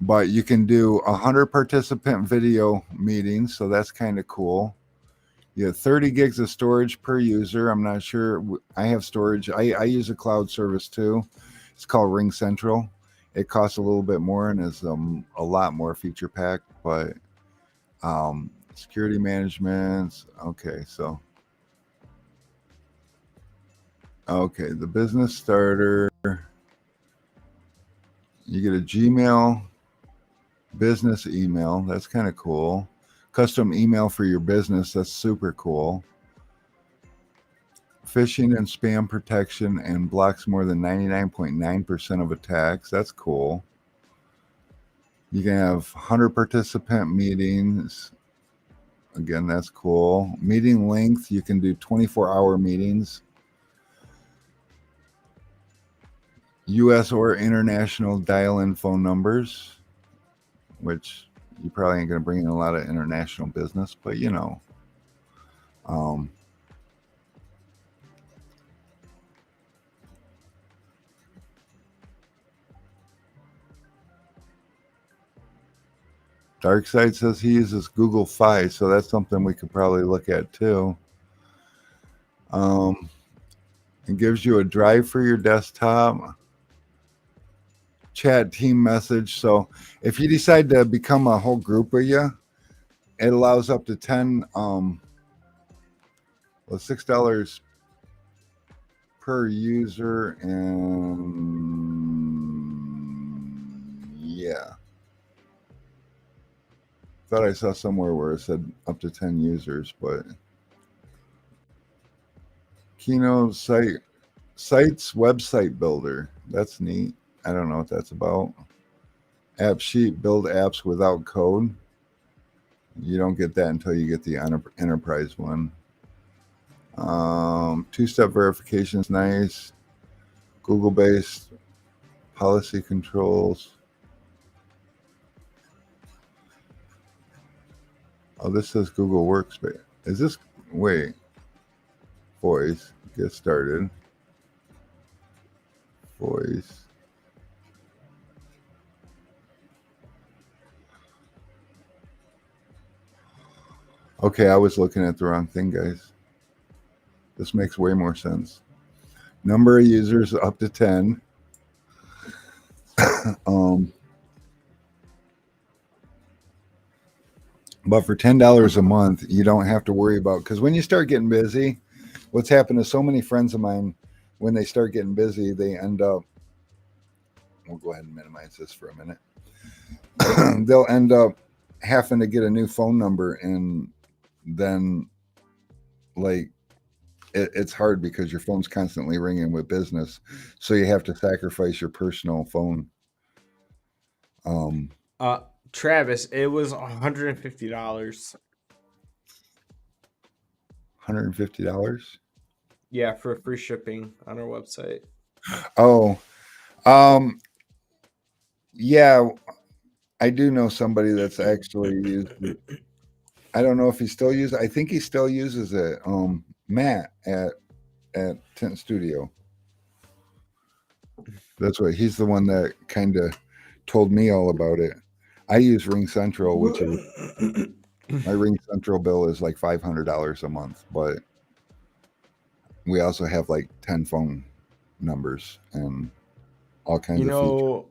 But you can do 100 participant video meetings, so that's kind of cool. You have 30 gigs of storage per user. I'm not sure. I have storage. I use a cloud service too. It's called Ring Central. It costs a little bit more and is a lot more feature packed, but security management. Okay, so Okay, the business starter. You get a Gmail business email. That's kind of cool. Custom email for your business. That's super cool. Phishing and spam protection and blocks more than 99.9% of attacks. That's cool. You can have 100 participant meetings. Again, that's cool. Meeting length, you can do 24-hour meetings. US or international dial-in phone numbers, which you probably ain't going to bring in a lot of international business, but you know. Darkside says he uses Google Fi, so that's something we could probably look at too. It gives you a drive for your desktop, chat team message. So if you decide to become a whole group of you, it allows up to 10, $6 per user, and yeah. Thought I saw somewhere where it said up to 10 users, but Keynote sites website builder. That's neat. I don't know what that's about. App sheet, build apps without code. You don't get that until you get the enterprise one. Two-step verification is nice. Google-based policy controls. Oh, this says Google Workspace. Is this, wait, voice, get started. Voice. Okay, I was looking at the wrong thing, guys. This makes way more sense. Number of users up to 10. But for $10 a month, you don't have to worry about, because when you start getting busy, what's happened to so many friends of mine, when they start getting busy, they end up, we'll go ahead and minimize this for a minute. They'll end up having to get a new phone number, and then like it's hard because your phone's constantly ringing with business, so you have to sacrifice your personal phone. Travis, it was $150. $150. Yeah, for free shipping on our website. Oh, yeah, I do know somebody that's actually used it. I don't know if he still uses it. I think he still uses it. Matt at Tint Studio. That's what he's the one that kind of told me all about it. I use Ring Central, which is my Ring Central bill is like $500 a month, but we also have like 10 phone numbers and all kinds of features.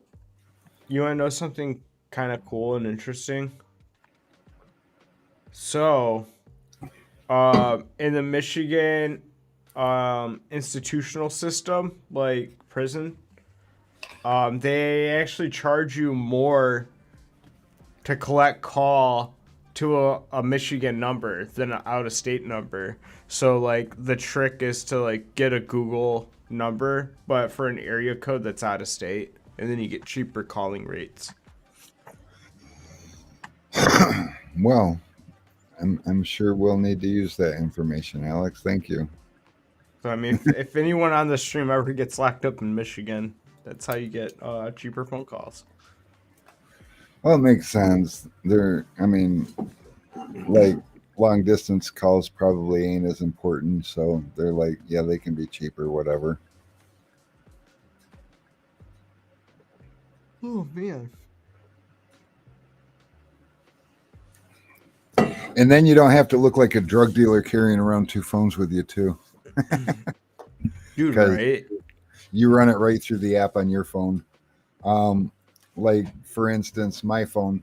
You want to know something kind of cool and interesting? So, in the Michigan institutional system, like prison, they actually charge you more to collect call to a Michigan number than an out of state number. So like the trick is to like get a Google number, but for an area code that's out of state, and then you get cheaper calling rates. Well, I'm sure we'll need to use that information, Alex. Thank you. So I mean, if anyone on the stream ever gets locked up in Michigan, that's how you get cheaper phone calls. Well, it makes sense. I mean, like long distance calls probably ain't as important, so they're like, yeah, they can be cheaper, whatever. Oh man. And then you don't have to look like a drug dealer carrying around two phones with you too. Dude, right? You run it right through the app on your phone. Like for instance, my phone.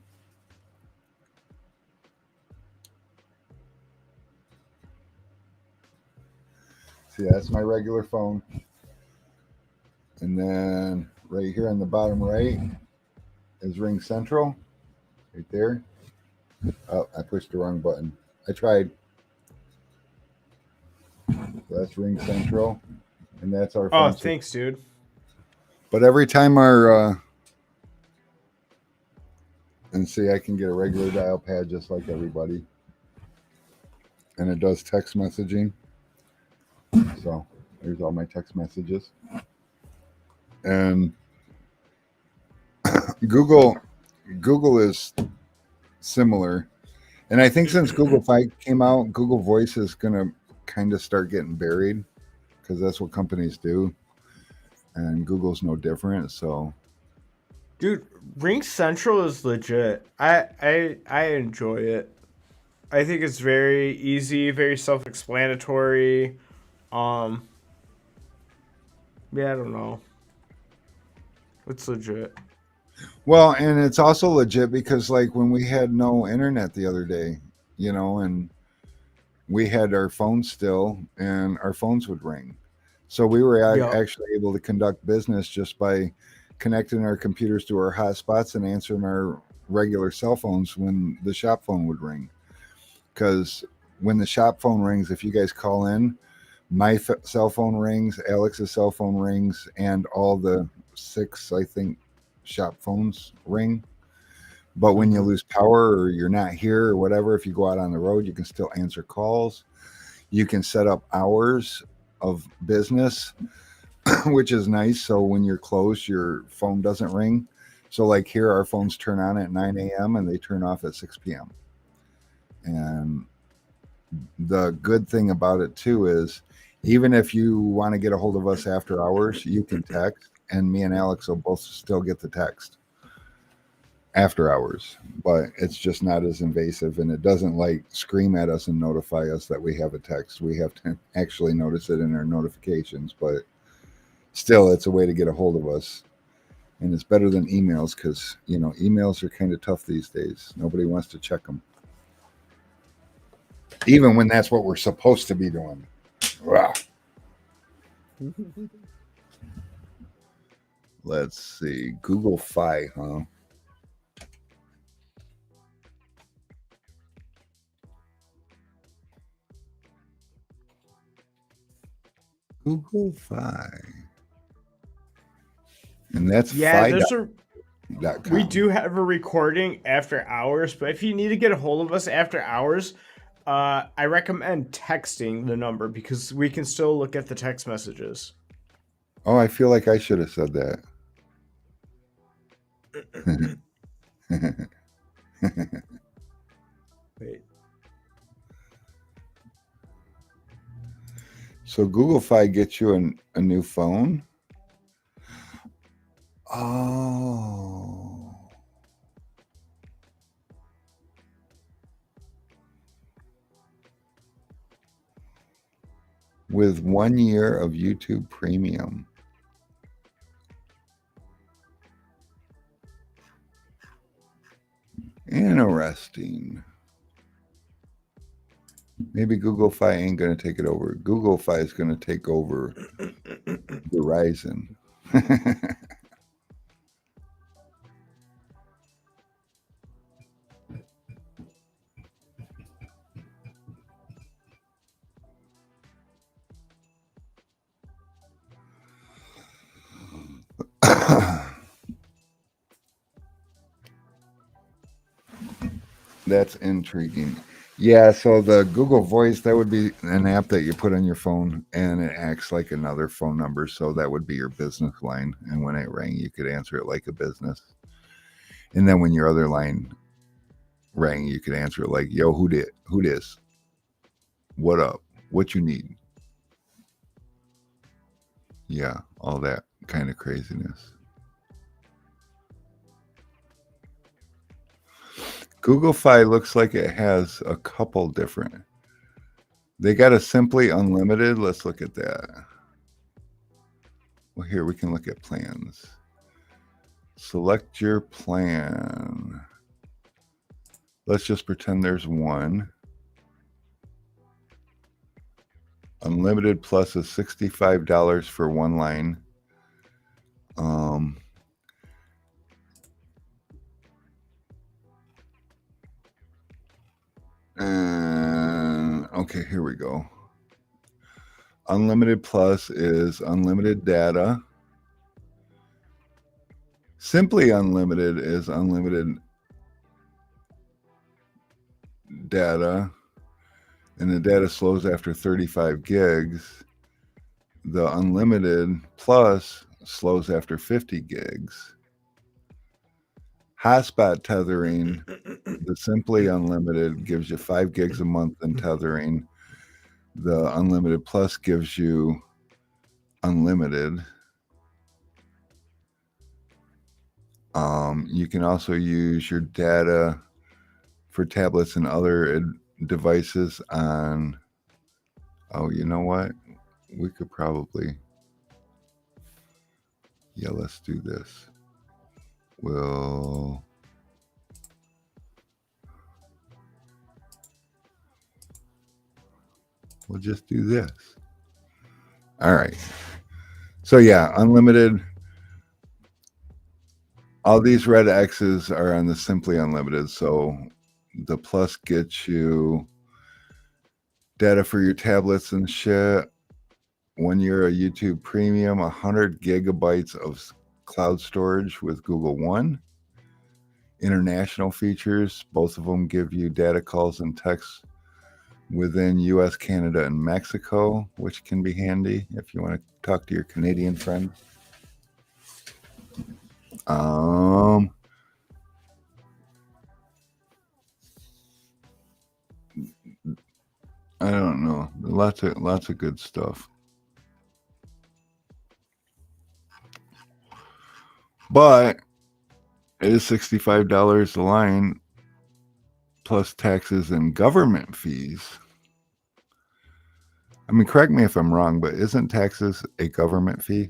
See, that's my regular phone. And then right here on the bottom right is Ring Central. Right there. Oh, I pushed the wrong button. I tried. That's Ring Central. And that's our Oh, phone. thanks, dude. But every time our and see, I can get a regular dial pad just like everybody, and it does text messaging. So there's all my text messages, and Google is similar, and I think since Google Fi came out, Google Voice is gonna kind of start getting buried because that's what companies do, and Google's no different. So Dude, Ring Central is legit. I enjoy it. I think it's very easy, very self-explanatory. Um, yeah, I don't know. It's legit. well, and it's also legit because like when we had no internet the other day, and we had our phones still, and our phones would ring. So we were Yep. actually able to conduct business just by connecting our computers to our hotspots and answering our regular cell phones when the shop phone would ring. Because when the shop phone rings, if you guys call in, my cell phone rings, Alex's cell phone rings, and all the 6, I think, shop phones ring. But when you lose power or you're not here or whatever, if you go out on the road, you can still answer calls. You can set up hours of business, which is nice. So when you're closed, your phone doesn't ring. So, like here, our phones turn on at 9 a.m. and they turn off at 6 p.m. And the good thing about it, too, is even if you want to get a hold of us after hours, you can text, and me and Alex will both still get the text after hours, but it's just not as invasive, and it doesn't like scream at us and notify us that we have a text. We have to actually notice it in our notifications, but still it's a way to get a hold of us, and it's better than emails because emails are kind of tough these days. Nobody wants to check them, even when that's what we're supposed to be doing. Rah. Let's see, Google Fi, huh? Google Fi. And that's Yeah, fi.com. there's a we do have a recording after hours, but if you need to get a hold of us after hours, I recommend texting the number because we can still look at the text messages. Oh, I feel like I should have said that. Wait. So Google Fi gets you a new phone? Oh. With 1 year of YouTube Premium. Interesting. Maybe Google Fi ain't going to take it over. Google Fi is going to take over Verizon. That's intriguing. Yeah, so the Google Voice, that would be an app that you put on your phone and it acts like another phone number. So that would be your business line. And when it rang, you could answer it like a business. And then when your other line rang, you could answer it like, yo, who did? Who this? What up? What you need? Yeah, all that kind of craziness. Google Fi looks like it has a couple different. They got a Simply Unlimited. Let's look at that. Well, here we can look at plans. Select your plan. Let's just pretend there's one. Unlimited Plus is $65 for one line. And okay, here we go. Unlimited Plus is unlimited data. Simply Unlimited is unlimited data, and the data slows after 35 gigs. The Unlimited Plus slows after 50 gigs. Hotspot tethering, the Simply Unlimited gives you 5 gigs a month in tethering. The Unlimited Plus gives you unlimited. You can also use your data for tablets and other devices on. Oh, you know what? We could probably. Yeah, let's do this. We'll just do this. All right. So yeah, unlimited. All these red X's are on the Simply Unlimited. So the Plus gets you data for your tablets and shit. 1 year of YouTube Premium, 100 gigabytes of cloud storage with Google One. International features, both of them give you data calls and texts within US, Canada, and Mexico, which can be handy if you want to talk to your Canadian friend. I don't know. Lots of good stuff. But it is $65 a line plus taxes and government fees. I mean, correct me if I'm wrong, but isn't taxes a government fee?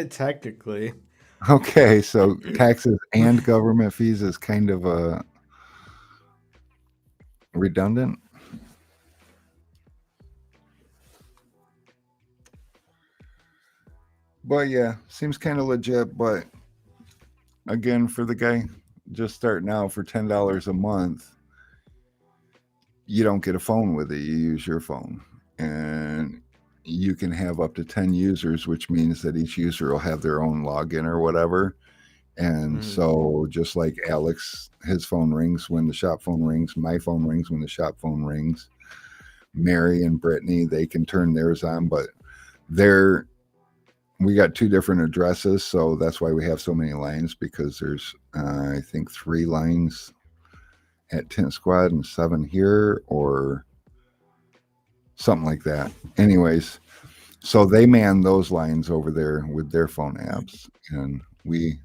Technically. Okay, so taxes and government fees is kind of redundant. But yeah, seems kind of legit. But again, for the guy just starting out for $10 a month, you don't get a phone with it. You use your phone, and you can have up to 10 users, which means that each user will have their own login or whatever. And so just like Alex, his phone rings when the shop phone rings, my phone rings when the shop phone rings. Mary and Brittany, they can turn theirs on, but we got 2 different addresses, so that's why we have so many lines, because there's I think 3 lines at Tent Squad and 7 here, or something like that. Anyways, so they man those lines over there with their phone apps, and we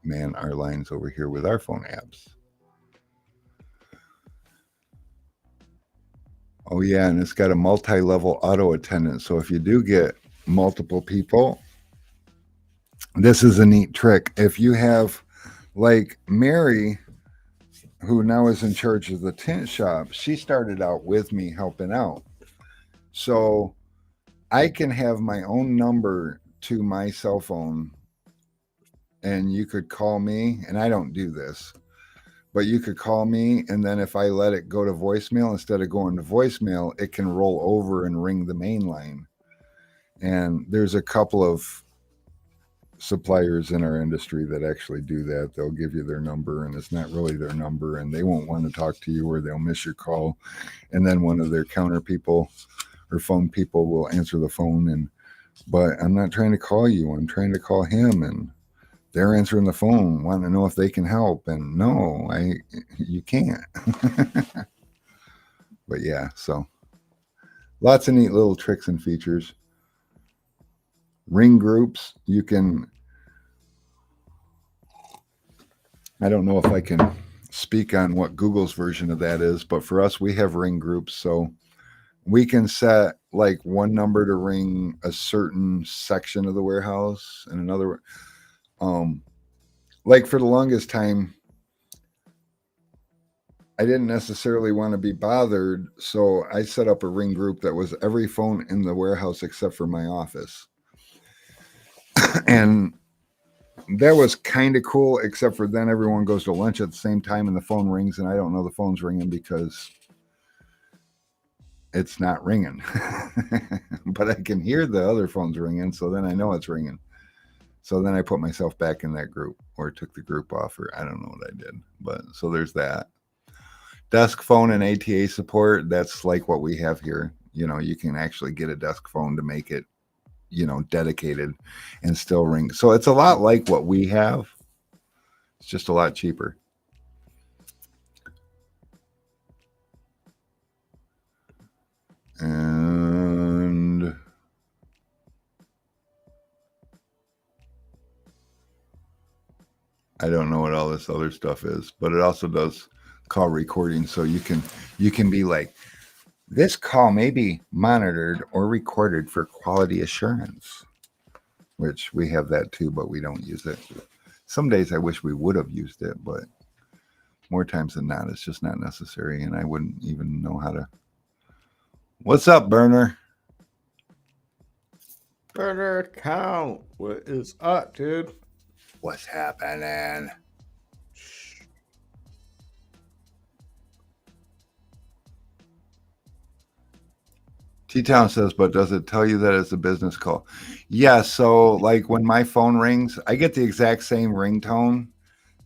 man our lines over here with our phone apps. Oh yeah, and it's got a multi-level auto attendant, so if you do get multiple people, this is a neat trick. If you have, like Mary, who now is in charge of the tent shop, she started out with me helping out. So I can have my own number to my cell phone, and you could call me, and I don't do this, but you could call me, and then if I let it go to voicemail, instead of going to voicemail, it can roll over and ring the main line. And there's a couple of suppliers in our industry that actually do that. They'll give you their number, and it's not really their number, and they won't want to talk to you, or they'll miss your call. And then one of their counter people or phone people will answer the phone, but I'm not trying to call you, I'm trying to call him, and they're answering the phone wanting to know if they can help, and no, you can't. But yeah, so lots of neat little tricks and features. Ring groups, you can, I don't know if I can speak on what Google's version of that is, but for us, we have ring groups. So we can set like one number to ring a certain section of the warehouse, and another, like for the longest time, I didn't necessarily want to be bothered, so I set up a ring group that was every phone in the warehouse except for my office. And that was kind of cool, except for then everyone goes to lunch at the same time and the phone rings, and I don't know the phone's ringing because it's not ringing. But I can hear the other phones ringing, so then I know it's ringing. So then I put myself back in that group, or took the group off, or I don't know what I did. But so there's that. Desk phone and ATA support, that's like what we have here. You can actually get a desk phone to make it dedicated and still ring. So it's a lot like what we have. It's just a lot cheaper. And I don't know what all this other stuff is, but it also does call recording. So you can be like, this call may be monitored or recorded for quality assurance, which we have that too, but we don't use it. Some days I wish we would have used it, but more times than not, it's just not necessary. And I wouldn't even know how to. What's up, Burner? Burner account. What is up, dude? What's happening? T-Town says, but does it tell you that it's a business call? Yeah, so like when my phone rings, I get the exact same ringtone,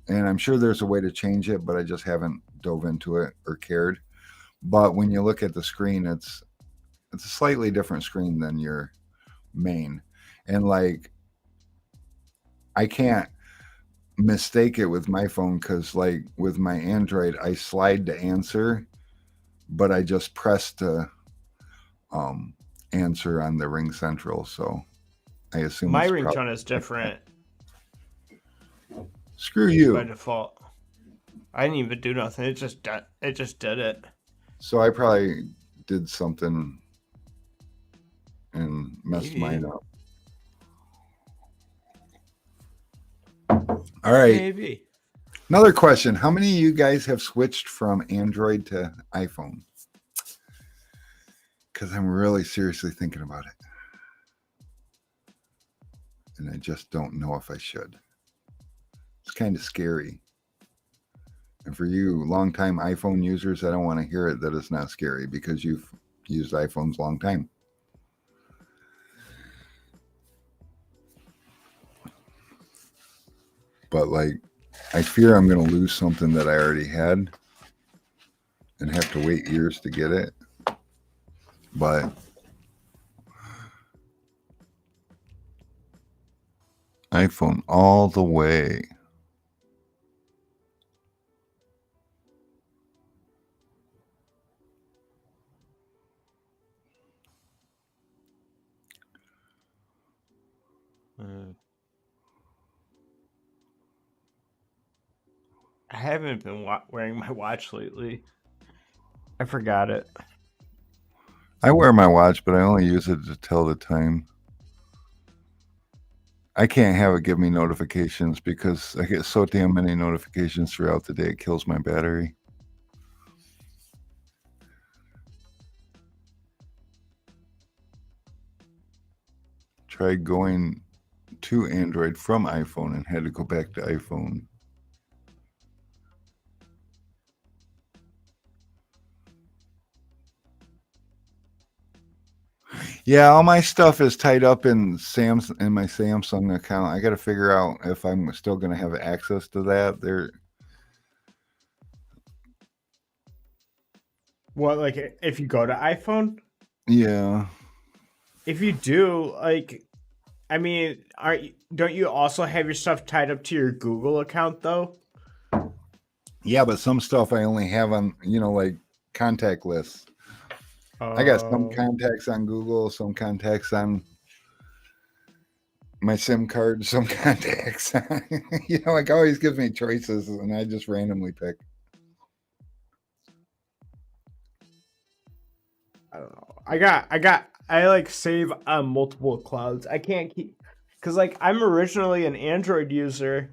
and I'm sure there's a way to change it, but I just haven't dove into it or cared. But when you look at the screen, it's a slightly different screen than your main. And like I can't mistake it with my phone because like with my Android, I slide to answer, but I just press the answer on the Ring Central, so I assume my ringtone is different. Screw you. By default, I didn't even do nothing. It just did it. So I probably did something and messed mine up. All right. Maybe. Another question: how many of you guys have switched from Android to iPhone? Because I'm really seriously thinking about it. And I just don't know if I should. It's kind of scary. And for you longtime iPhone users, I don't want to hear it that it's not scary because you've used iPhones a long time. But like, I fear I'm going to lose something that I already had and have to wait years to get it. But iPhone all the way. I haven't been wearing my watch lately. I forgot it. I wear my watch, but I only use it to tell the time. I can't have it give me notifications because I get so damn many notifications throughout the day. It kills my battery. Tried going to Android from iPhone and had to go back to iPhone. Yeah, all my stuff is tied up in my Samsung account. I got to figure out if I'm still going to have access to that. What, like if you go to iPhone? Yeah. If you do, like, I mean, don't you also have your stuff tied up to your Google account though? Yeah, but some stuff I only have on, like contact lists. I got some contacts on Google, some contacts on my SIM card, some contacts. Like always gives me choices and I just randomly pick. I don't know. I like save on multiple clouds. I can't keep, because like I'm originally an Android user,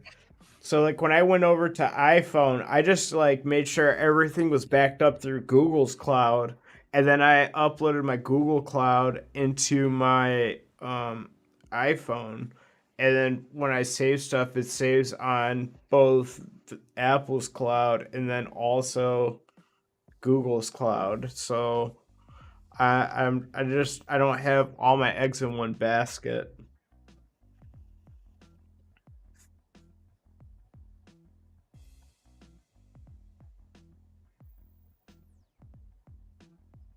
So like when I went over to iPhone, I just like made sure everything was backed up through Google's cloud, and then I uploaded my Google Cloud into my iPhone, and then when I save stuff, it saves on both Apple's cloud and then also Google's cloud. So I don't have all my eggs in one basket.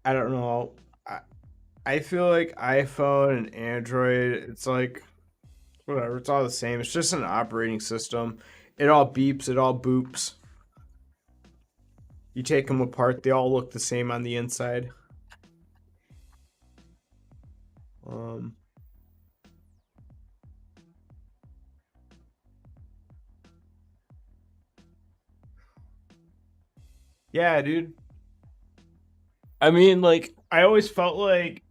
I don't know. I feel like iPhone and Android, it's like whatever, it's all the same. It's just an operating system. It all beeps, it all boops. You take them apart, they all look the same on the inside. Um, yeah, dude. I mean, like, I always felt like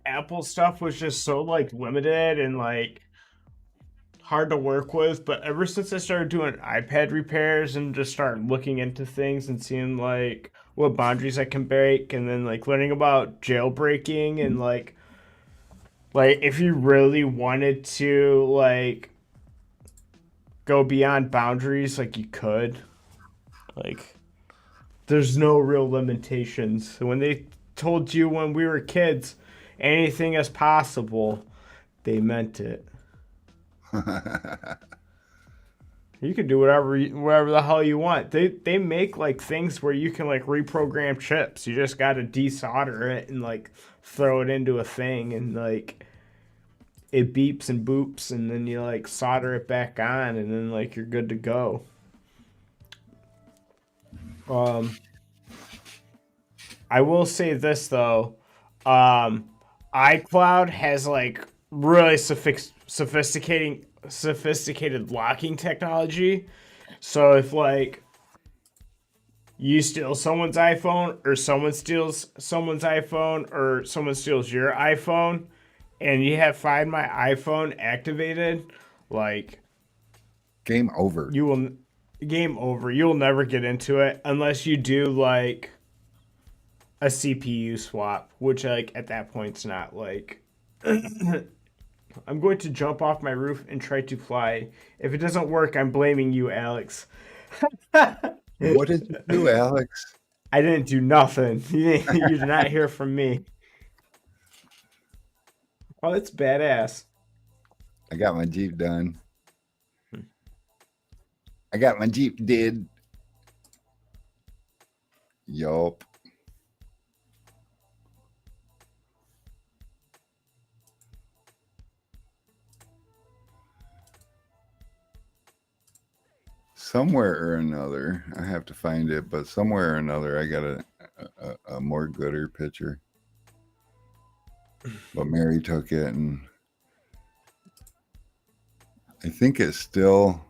Apple stuff was just so like limited and like hard to work with, but ever since I started doing iPad repairs and just started looking into things and seeing like what boundaries I can break and then like learning about jailbreaking and like if you really wanted to like go beyond boundaries like you could. Like there's no real limitations. So when they told you when we were kids anything is possible, they meant it. You can do whatever the hell you want. They make like things where you can like reprogram chips. You just got to desolder it and like throw it into a thing and like it beeps and boops and then you like solder it back on and then like you're good to go. Um I will say this though. Um iCloud has like really sophisticated locking technology. So if like you steal someone's iPhone or someone steals someone's iPhone or someone steals your iPhone and you have Find My iPhone activated, like Game over. you will game over. You'll never get into it unless you do like a CPU swap, which like at that point it's not like I'm going to jump off my roof and try to fly. If it doesn't work, I'm blaming you, Alex. What did you do, Alex? I didn't do nothing. You did not hear from me. Oh, it's badass. I got my Jeep done. I got my Jeep did. Yup. Somewhere or another, I have to find it, but somewhere or another, I got a more gooder picture. But Mary took it, and I think it's still.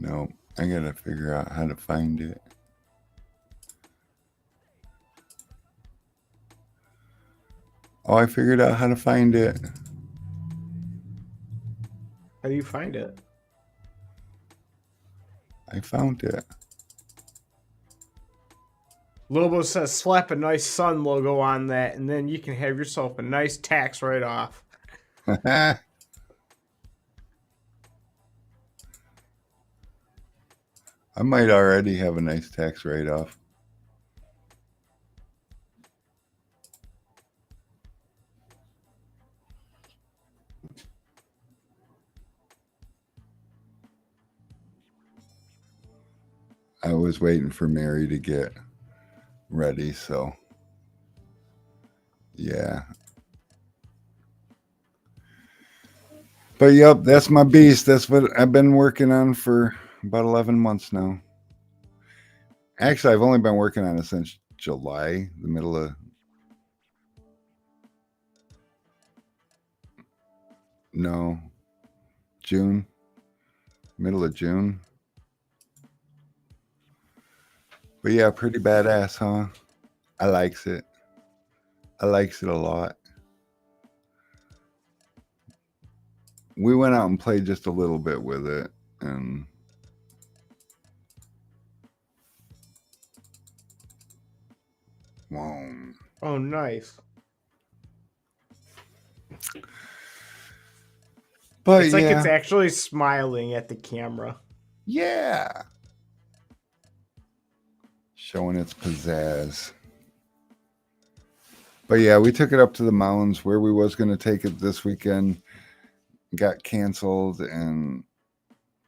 No, I gotta figure out how to find it. Oh, I figured out how to find it. How do you find it? I found it. Lobo says slap a nice sun logo on that, and then you can have yourself a nice tax write off. I might already have a nice tax write-off. I was waiting for Mary to get ready, so yeah. But yep, that's my beast. That's what I've been working on for about 11 months now. Actually, I've only been working on it since July, the middle of No, June, middle of June. But yeah, pretty badass, huh? I likes it. I likes it a lot. We went out and played just a little bit with it, and whoa. Oh, nice. But It's like yeah, it's actually smiling at the camera. yeah, showing its pizzazz. But yeah, we took it up to the mountains where we was going to take it this weekend. Got canceled and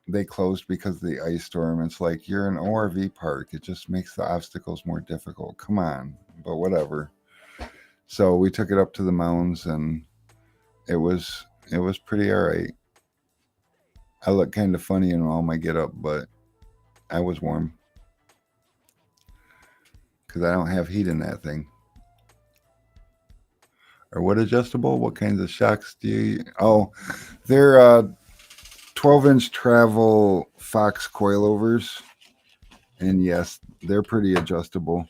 they closed because of the ice storm. It's like you're an ORV park. It just makes the obstacles more difficult. Come on, but whatever. So we took it up to the mountains and it was pretty all right. I look kind of funny in all my get up, but I was warm because I don't have heat in that thing. Or what adjustable? What kinds of shocks do you? Oh, they're 12-inch travel Fox coilovers, and yes, they're pretty adjustable.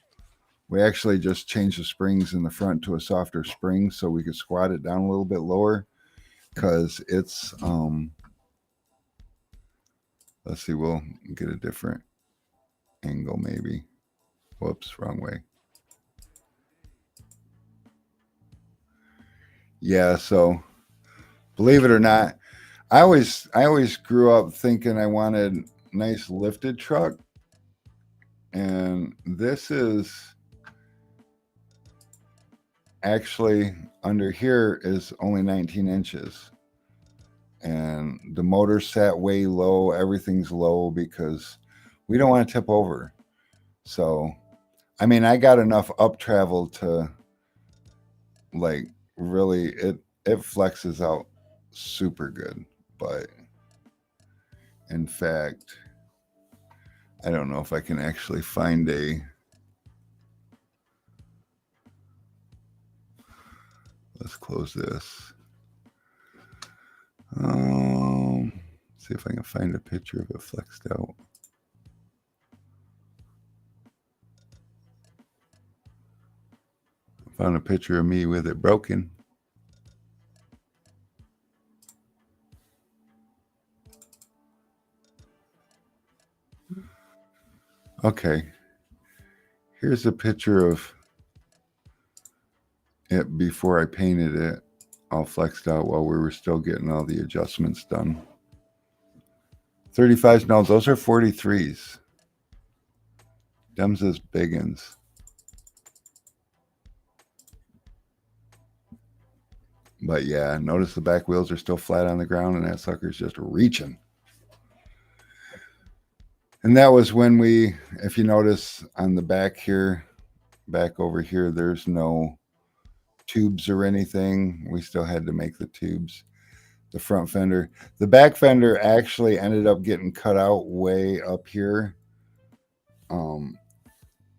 We actually just changed the springs in the front to a softer spring so we could squat it down a little bit lower because it's let's see, we'll get a different angle maybe. Whoops, wrong way. Yeah, so believe it or not, I always grew up thinking I wanted a nice lifted truck, and this is actually under here is only 19 inches, and the motor sat way low. Everything's low because we don't want to tip over. So, I mean, I got enough up travel to like really it flexes out super good, but in fact, I don't know if I can actually find a. Let's close this. See if I can find a picture of it flexed out. Found a picture of me with it broken. Okay. Here's a picture of it before I painted it, all flexed out while we were still getting all the adjustments done. 35s, no, those are 43s. Them's is biggins. But yeah, notice the back wheels are still flat on the ground and that sucker's just reaching. And that was when we, if you notice on the back here, back over here, there's no tubes or anything. We still had to make the tubes. The front fender, the back fender actually ended up getting cut out way up here.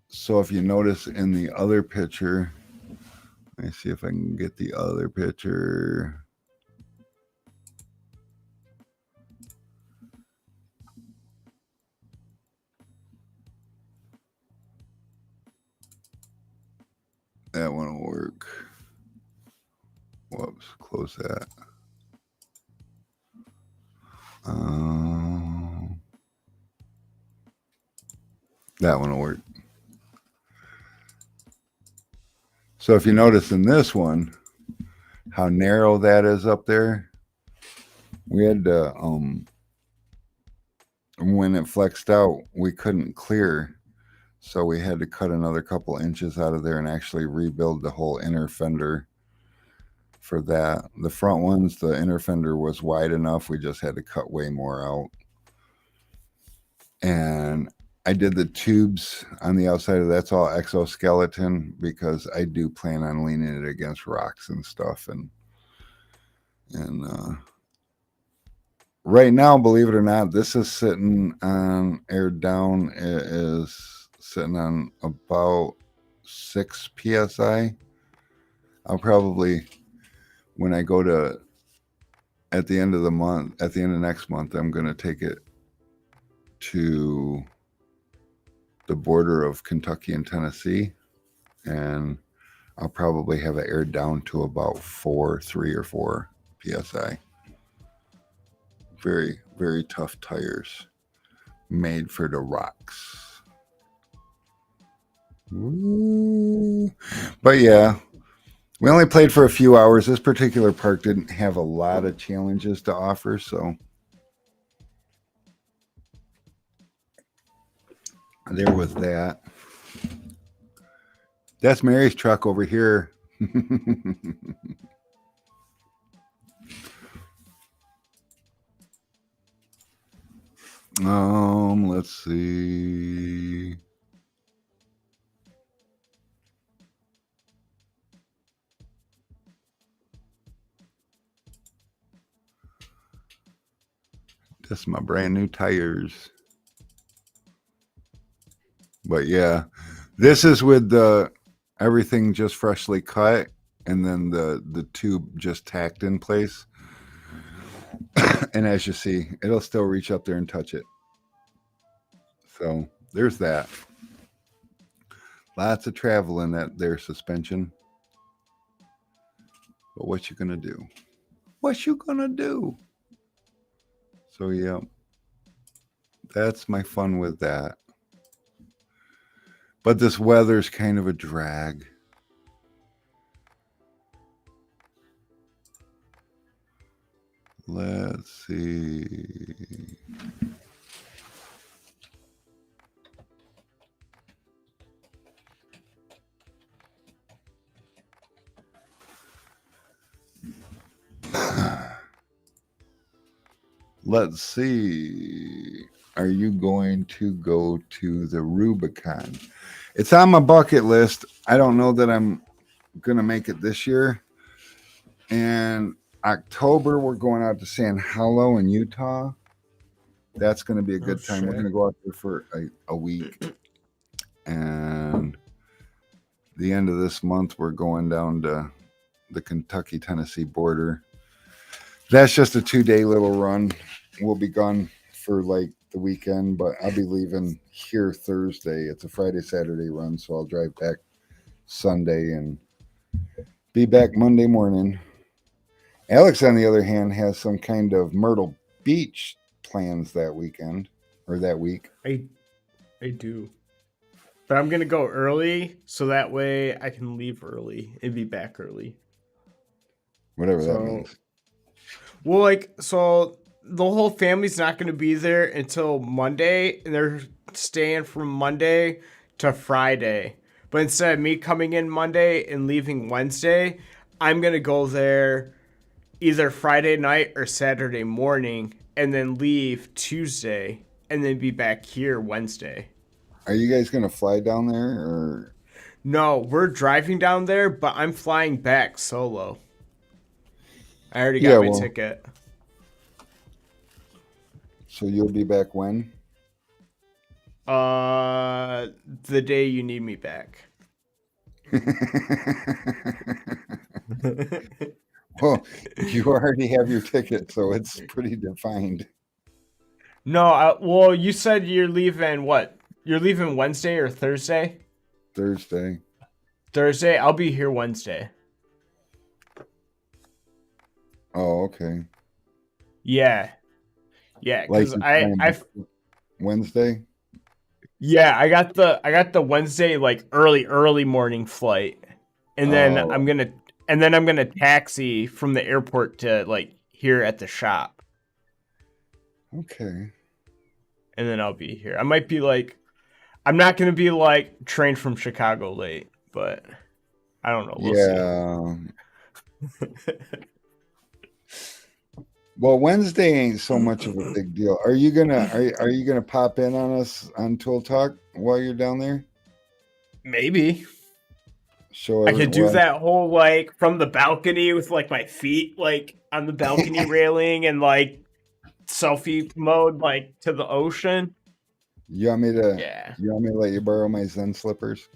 So if you notice in the other picture, let me see if I can get the other picture. That one will work. Whoops, close that. That one will work. So if you notice in this one, how narrow that is up there, we had to, when it flexed out, we couldn't clear. So we had to cut another couple inches out of there and actually rebuild the whole inner fender for that. The front ones, the inner fender was wide enough. We just had to cut way more out. And I did the tubes on the outside of that's all exoskeleton because I do plan on leaning it against rocks and stuff. And right now, believe it or not, this is sitting on aired down. It is sitting on about 6 psi. I'll probably, when I go to at the end of the month, at the end of next month, I'm going to take it to the border of Kentucky and Tennessee, and I'll probably have it aired down to about 3 or 4 psi. Very, very tough tires, made for the rocks. Ooh. But yeah, we only played for a few hours. This particular park didn't have a lot of challenges to offer, so there was that. That's Mary's truck over here. Let's see. Just my brand new tires. But yeah, this is with the everything just freshly cut, and then the tube just tacked in place. And as you see, it'll still reach up there and touch it. So there's that. Lots of travel in that there suspension. But what you gonna do? What you gonna do? So yeah, that's my fun with that. But this weather's kind of a drag. Let's see. Let's see. Are you going to go to the Rubicon? It's on my bucket list. I don't know that I'm going to make it this year. And October, we're going out to San Holo in Utah. That's going to be a good time. We're going to go out there for a week. And the end of this month, we're going down to the Kentucky-Tennessee border. That's just a 2-day little run. We'll be gone for like the weekend, but I'll be leaving here Thursday. It's a Friday, Saturday run, so I'll drive back Sunday and be back Monday morning. Alex, on the other hand, has some kind of Myrtle Beach plans that weekend or that week. I do. But I'm going to go early so that way I can leave early and be back early. Whatever that means. Well, like, so the whole family's not going to be there until Monday, and they're staying from Monday to Friday. But instead of me coming in Monday and leaving Wednesday, I'm going to go there either Friday night or Saturday morning and then leave Tuesday and then be back here Wednesday. Are you guys going to fly down there or? No, we're driving down there, but I'm flying back solo. I already got my ticket. So you'll be back when? The day you need me back. Well, you already have your ticket, so it's pretty defined. No, well, you said you're leaving what? You're leaving Wednesday or Thursday? Thursday. Thursday? I'll be here Wednesday. Oh, okay. Yeah. Yeah, because I Wednesday? Yeah, I got the Wednesday like early morning flight. And then I'm gonna taxi from the airport to like here at the shop. Okay. And then I'll be here. I might be like I'm not gonna be like train from Chicago late, but I don't know. We'll see. Well, Wednesday ain't so much of a big deal. Are you gonna pop in on us on Tool Talk while you're down there? Maybe. Show I could do that whole like from the balcony with like my feet like on the balcony railing and like selfie mode like to the ocean. You want me to let you borrow my Zen slippers?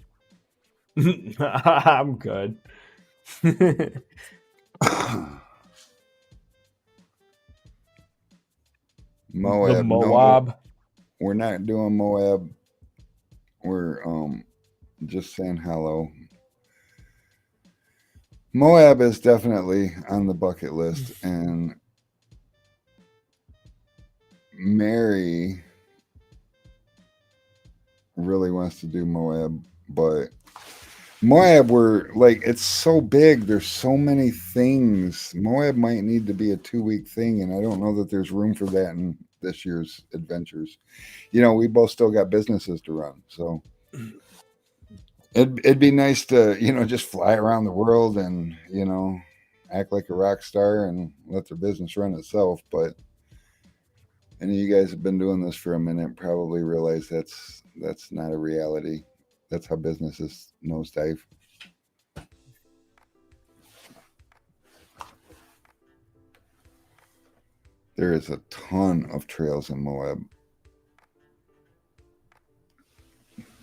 I'm good. Moab. No, Moab. we're not doing Moab. We're just saying hello. Moab is definitely on the bucket list, and Mary really wants to do Moab, but Moab, we're like, it's so big. There's so many things. Moab might need to be a 2 week thing, and I don't know that there's room for that in this year's adventures. You know, we both still got businesses to run, so it'd be nice to, you know, just fly around the world and, you know, act like a rock star and let the business run itself. But any of you guys have been doing this for a minute probably realize that's not a reality. That's how businesses nosedive. There is a ton of trails in Moab.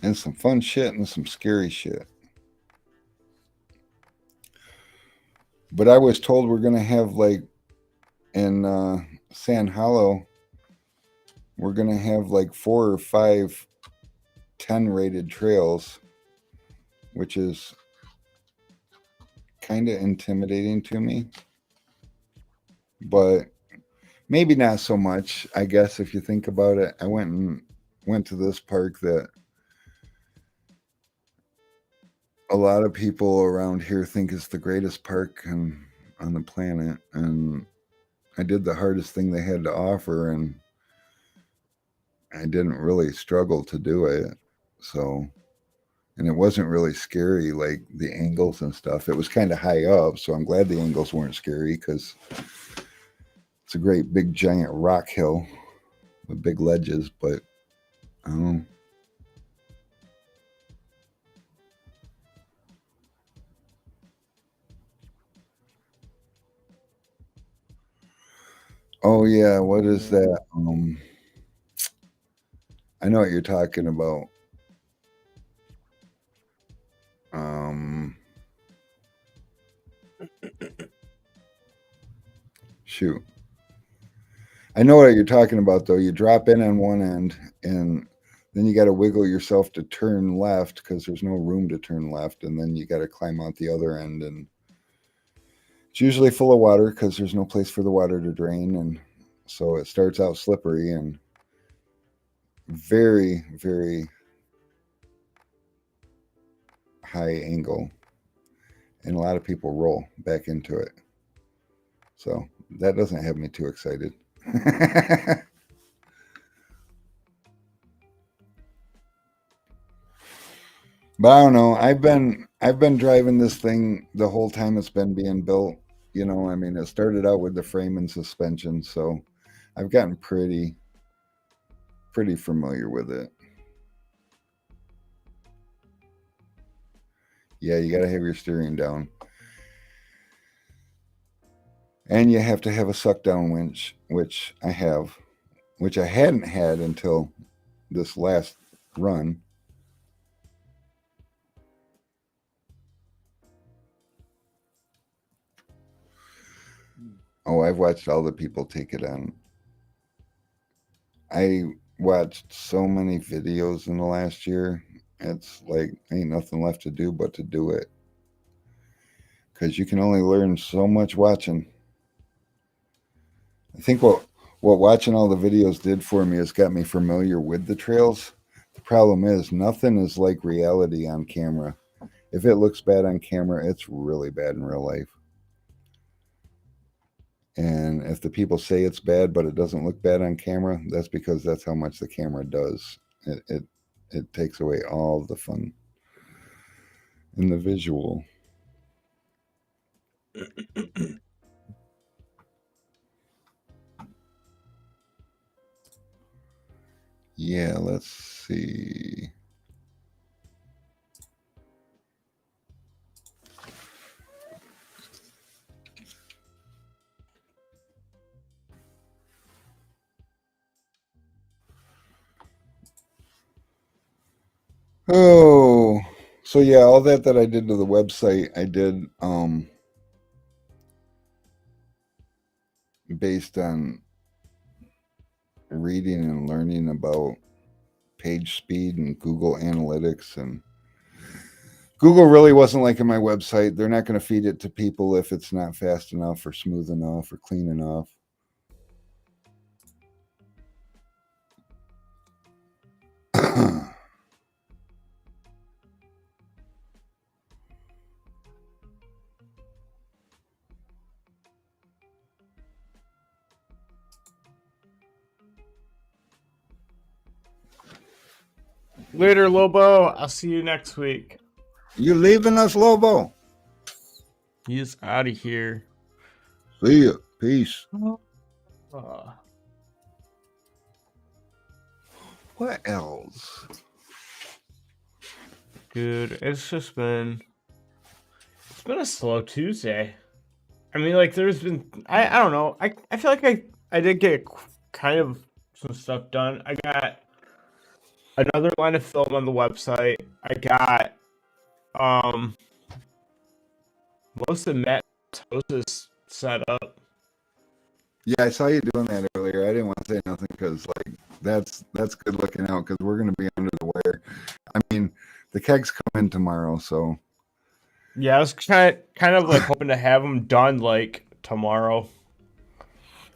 And some fun shit and some scary shit. But I was told we're going to have, like, in Sand Hollow, we're going to have like 4 or 5 10 rated trails, which is kind of intimidating to me. But maybe not so much, I guess, if you think about it. I went to this park that a lot of people around here think is the greatest park on the planet, and I did the hardest thing they had to offer, and I didn't really struggle to do it. So, and it wasn't really scary, like the angles and stuff. It was kind of high up, so I'm glad the angles weren't scary, because it's a great big giant rock hill with big ledges. But I don't know. Oh yeah, what is that? I know what you're talking about. Shoot. I know what you're talking about, though. You drop in on one end, and then you got to wiggle yourself to turn left because there's no room to turn left, and then you got to climb out the other end, and it's usually full of water because there's no place for the water to drain, and so it starts out slippery and very, very high angle, and a lot of people roll back into it. So that doesn't have me too excited. But I don't know. I've been driving this thing the whole time it's been being built. You know, I mean, it started out with the frame and suspension, so I've gotten pretty familiar with it. Yeah, you got to have your steering down. And you have to have a suck down winch, which I have, which I hadn't had until this last run. Oh, I've watched all the people take it on. I watched so many videos in the last year. It's like ain't nothing left to do but to do it. Because you can only learn so much watching. I think what watching all the videos did for me is got me familiar with the trails. The problem is nothing is like reality on camera. If it looks bad on camera, it's really bad in real life. And if the people say it's bad but it doesn't look bad on camera, that's because that's how much the camera does. It takes away all the fun in the visual. Yeah, let's see. Oh, so yeah, all that I did to the website, I did based on reading and learning about page speed and Google Analytics, and Google really wasn't liking my website. They're not going to feed it to people if it's not fast enough or smooth enough or clean enough. Later, Lobo. I'll see you next week. You leaving us, Lobo? He's out of here. See ya. Peace. What else? Dude, it's been a slow Tuesday. I mean, like, there's been, I don't know. I feel like I did get kind of some stuff done. I got another line of film on the website. I got, most of Matt's houses set up. Yeah, I saw you doing that earlier. I didn't want to say nothing because, like, that's good looking out because we're going to be under the wire. I mean, the kegs come in tomorrow, so. Yeah, I was kind of like hoping to have them done like tomorrow.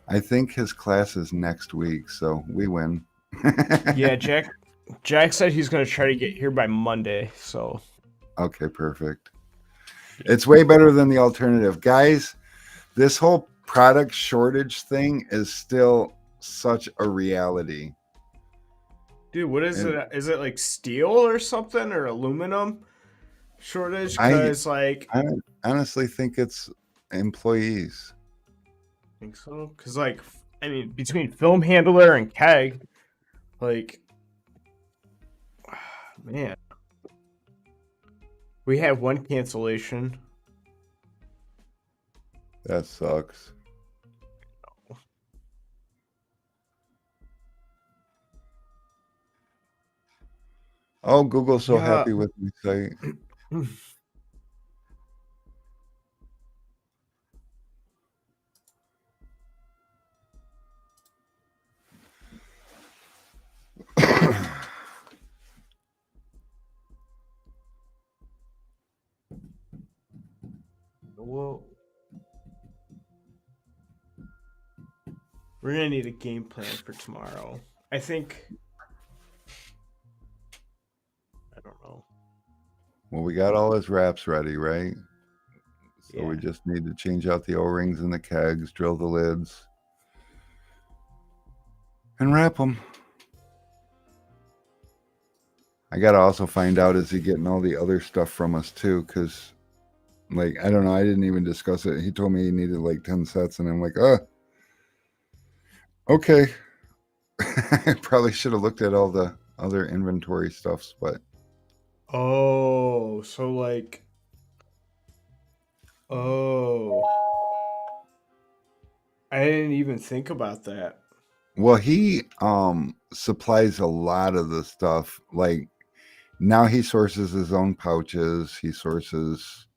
I think his class is next week, so we win. Yeah, Jack said he's going to try to get here by Monday, so. Okay, perfect. It's way better than the alternative. Guys, this whole product shortage thing is still such a reality. Dude, what is it? Is it like steel or something or aluminum shortage? Because I honestly think it's employees. Think so? Because, like, I mean, between film handler and keg, like, man, we have one cancellation. That sucks. Oh, Google's so happy with my site. Well, we're gonna need a game plan for tomorrow. I think. I don't know. Well, we got all his wraps ready, right? So Yeah. we just need to change out the O-rings and the kegs, drill the lids, and wrap them. I got to also find out, is he getting all the other stuff from us too? Because, like, I don't know. I didn't even discuss it. He told me he needed like 10 sets, and I'm like, okay. I probably should have looked at all the other inventory stuffs, but. Oh, so like. Oh. I didn't even think about that. Well, he supplies a lot of the stuff. Like, now he sources his own pouches. He sources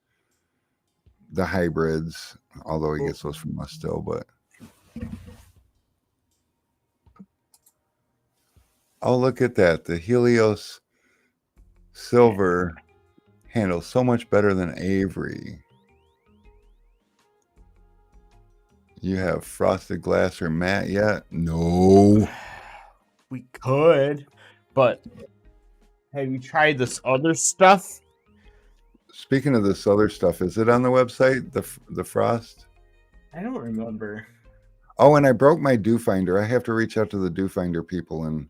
the hybrids, although he gets those from us still, but. Oh, look at that. The Helios Silver handles so much better than Avery. You have frosted glass or matte yet? No. We could, but have you tried this other stuff? Speaking of this other stuff, is it on the website, the frost? I don't remember. Oh, and I broke my Dew Finder. I have to reach out to the Dew Finder people, and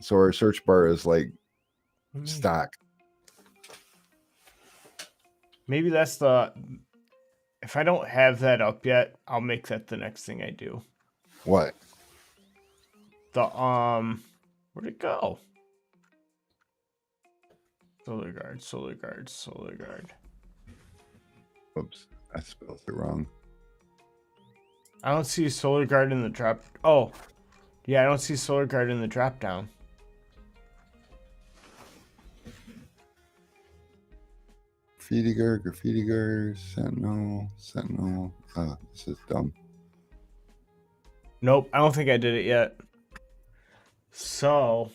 so our search bar is like stock. Maybe that's the. If I don't have that up yet, I'll make that the next thing I do. What? The where'd it go? Solar guard. Oops, I spelled it wrong. I don't see solar guard in the drop. Oh, yeah, I don't see solar guard in the drop down. Graffiti girl, Sentinel. Oh, this is dumb. Nope, I don't think I did it yet. So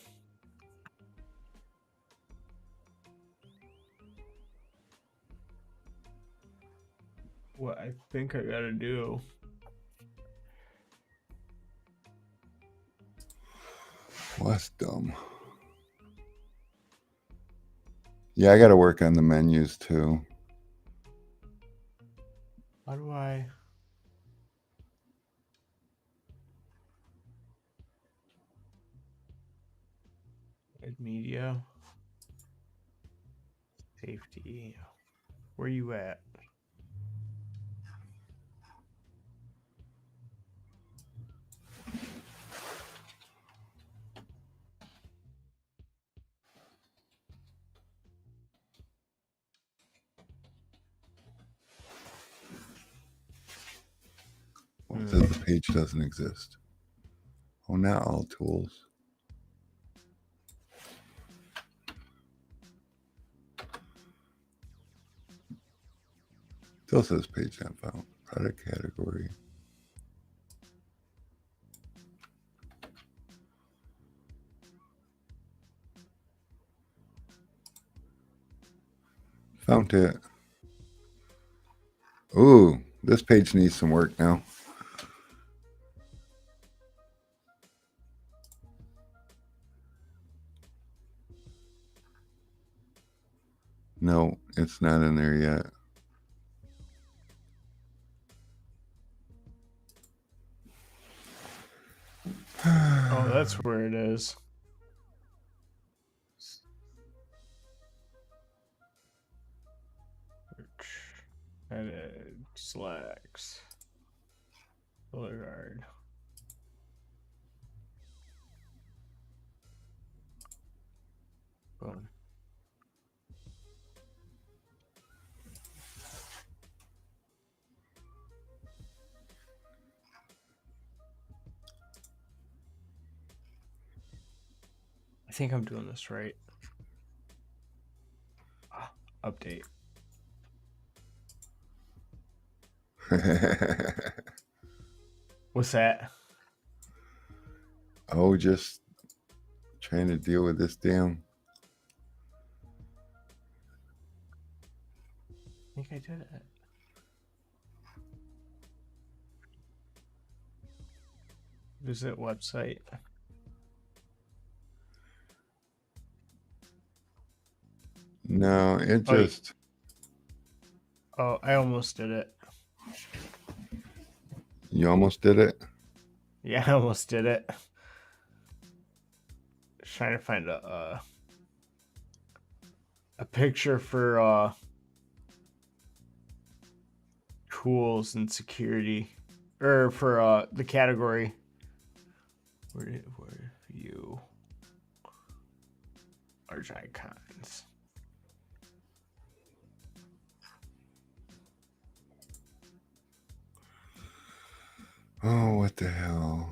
what I think I gotta do. Well, that's dumb. Yeah, I got to work on the menus too. How do I? Add media. Safety. Where you at? Well, it says the page doesn't exist. Oh, not all tools. Still says page not found. Product category. Found it. Ooh, this page needs some work now. No, it's not in there yet. Oh, that's where it is. Edit, slacks, Boulevard. Boom. I think I'm doing this right. Update. What's that? Oh, just trying to deal with this damn. I think I did it. Visit website. No, it just. Oh, I almost did it. You almost did it? Yeah, I almost did it. Just trying to find a picture for tools and security, or for the category. Where view large icons. Oh, what the hell?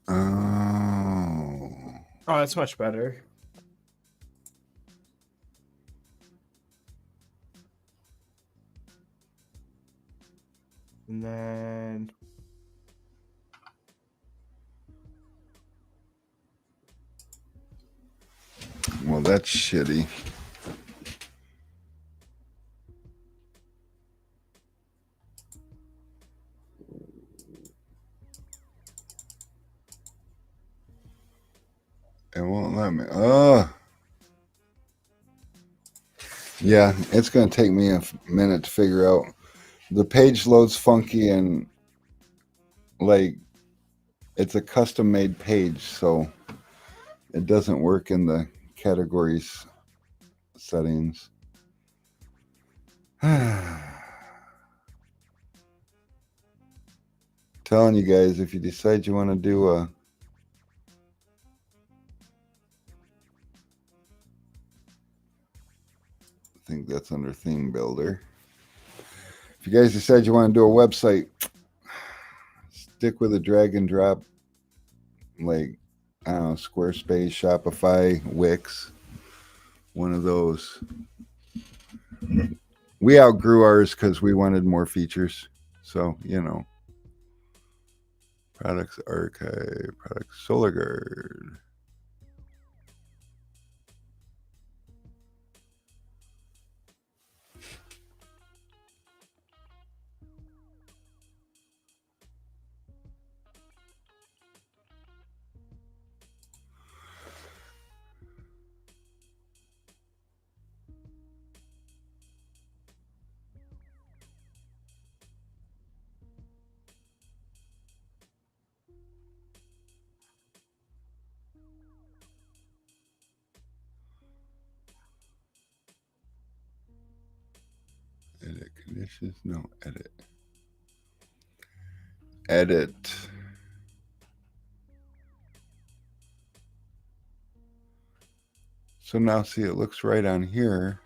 Oh. Oh, that's much better. And then Well, that's shitty. It won't let me. Oh. Yeah, it's going to take me a minute to figure out. The page loads funky and like it's a custom made page, so it doesn't work in the categories settings. Telling you guys, if you decide you want to do a think that's under theme builder. If you guys decide you want to do a website, stick with a drag and drop, like, I don't know, Squarespace, Shopify, Wix, one of those. We outgrew ours because we wanted more features. So, you know. Products archive, products SolarGuard. Edit conditions, no, edit. Edit. So now see, it looks right on here.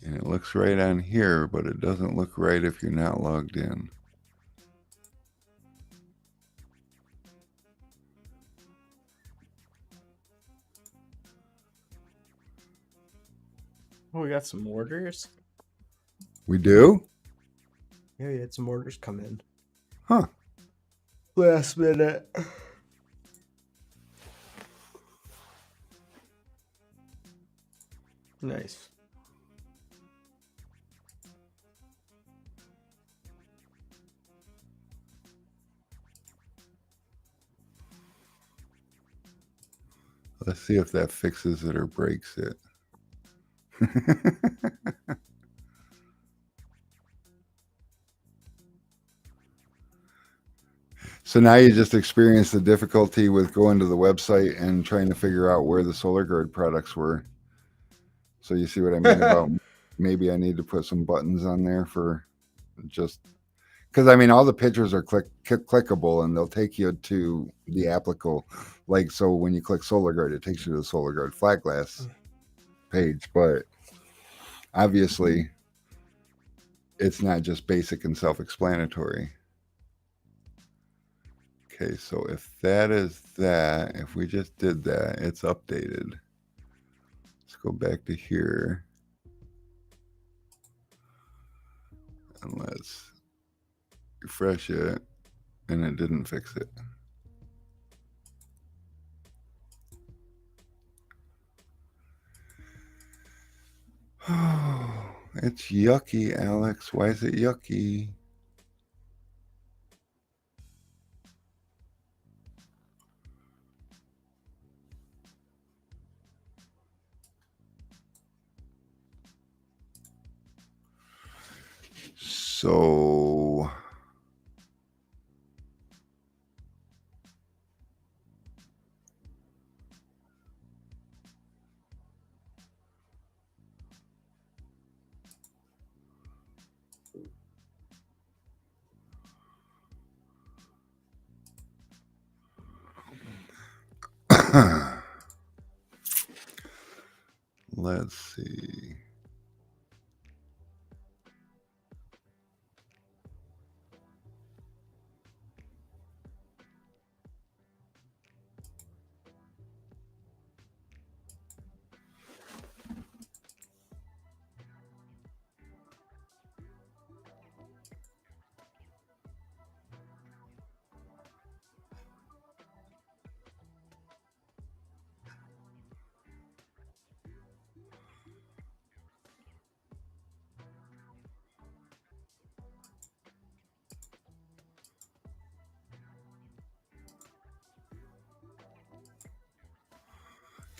And it looks right on here, but it doesn't look right if you're not logged in. Oh, we got some orders. We do? Yeah, we had some orders come in. Huh. Last minute. Nice. Let's see if that fixes it or breaks it. So now you just experienced the difficulty with going to the website and trying to figure out where the SolarGuard products were. So you see what I mean about maybe I need to put some buttons on there for just because I mean all the pictures are clickable and they'll take you to the applicable. Like so when you click SolarGuard, it takes you to the SolarGuard flat glass page, but obviously it's not just basic and self-explanatory. Okay, so if that is that, if we just did that, it's updated. Let's go back to here. And let's refresh it. And it didn't fix it. Oh, it's yucky, Alex. Why is it yucky? So let's see.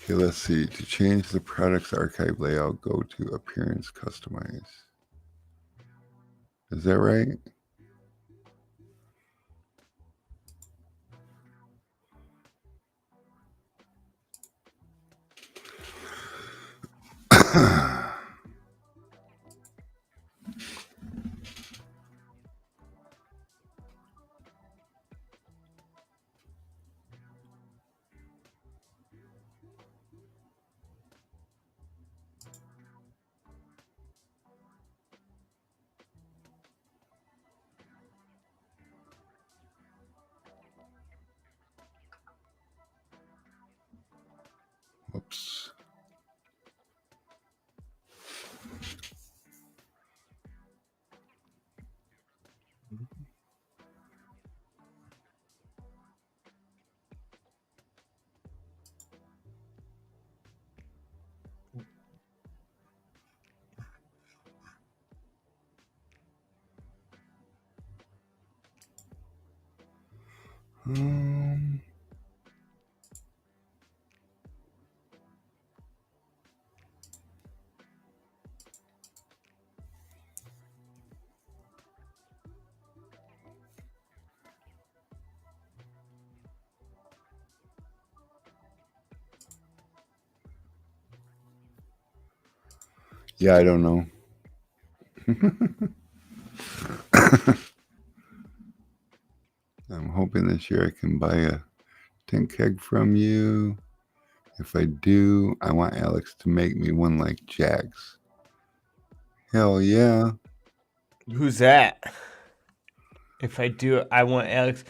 Okay, let's see. To change the products archive layout, go to Appearance Customize. Is that right? Yeah, I don't know. I'm hoping this year I can buy a tank keg from you. If I do, I want Alex to make me one like Jack's. Hell yeah. Who's that? If I do, I want Alex.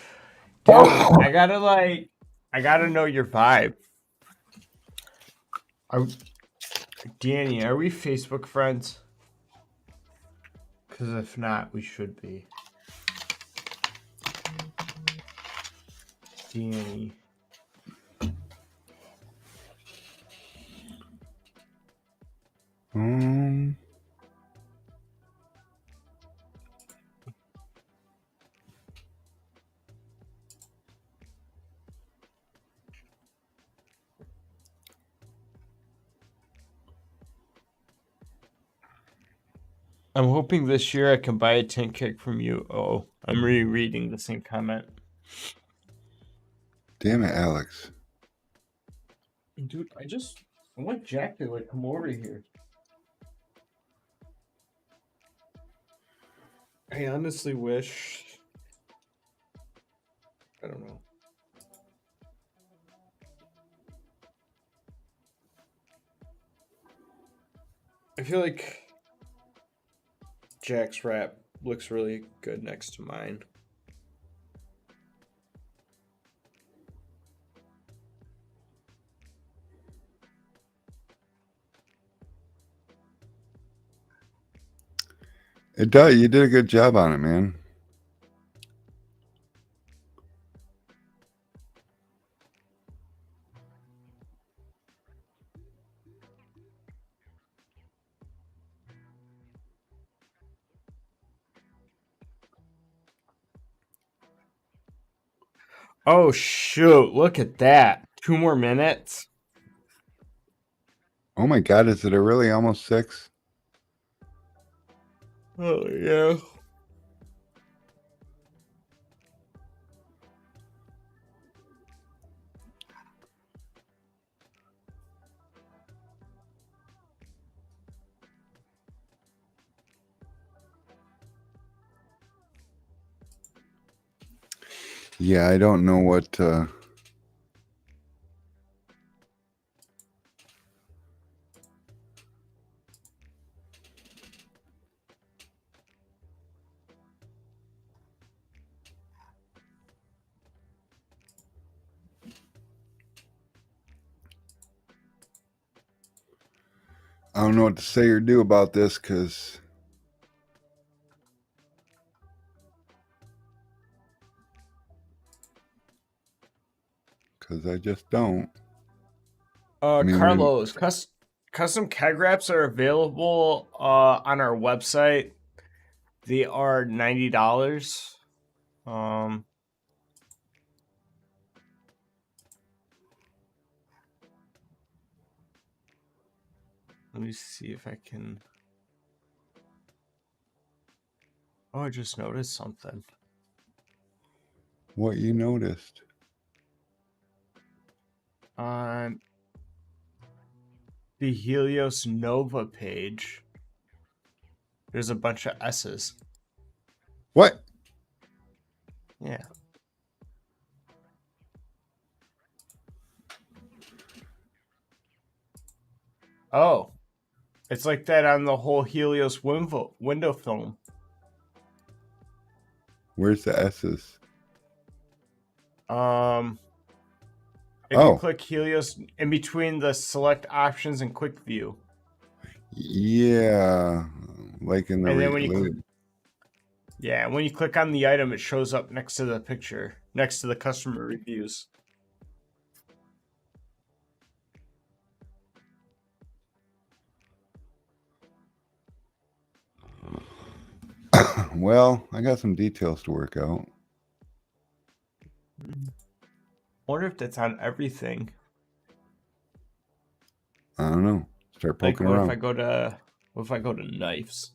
Dude, I gotta know your vibe. Danny, are we Facebook friends? Because if not, we should be. Danny. I'm hoping this year I can buy a tank keg from you. Oh, I'm rereading the same comment. Damn it, Alex. Dude, I want Jack to like come over here. I honestly wish. I don't know. I feel like Jack's wrap looks really good next to mine. It does. You did a good job on it, man. Oh shoot, look at that. 2 more minutes. Oh my God, is it really almost 6? Oh yeah. Yeah, I don't know what. I don't know what to say or do about this because I just don't. mean, Carlos, custom keg wraps are available on our website. They are $90. Let me see if I can. Oh, I just noticed something. What you noticed? On the Helios Nova page, there's a bunch of S's. What? Yeah. Oh, it's like that on the whole Helios window film. Where's the S's? If you click Helios in between the select options and quick view. Yeah, like in the. And then when you click on the item, it shows up next to the picture, next to the customer reviews. Well, I got some details to work out. I wonder if that's on everything. I don't know. Start poking what around. If I go to knives?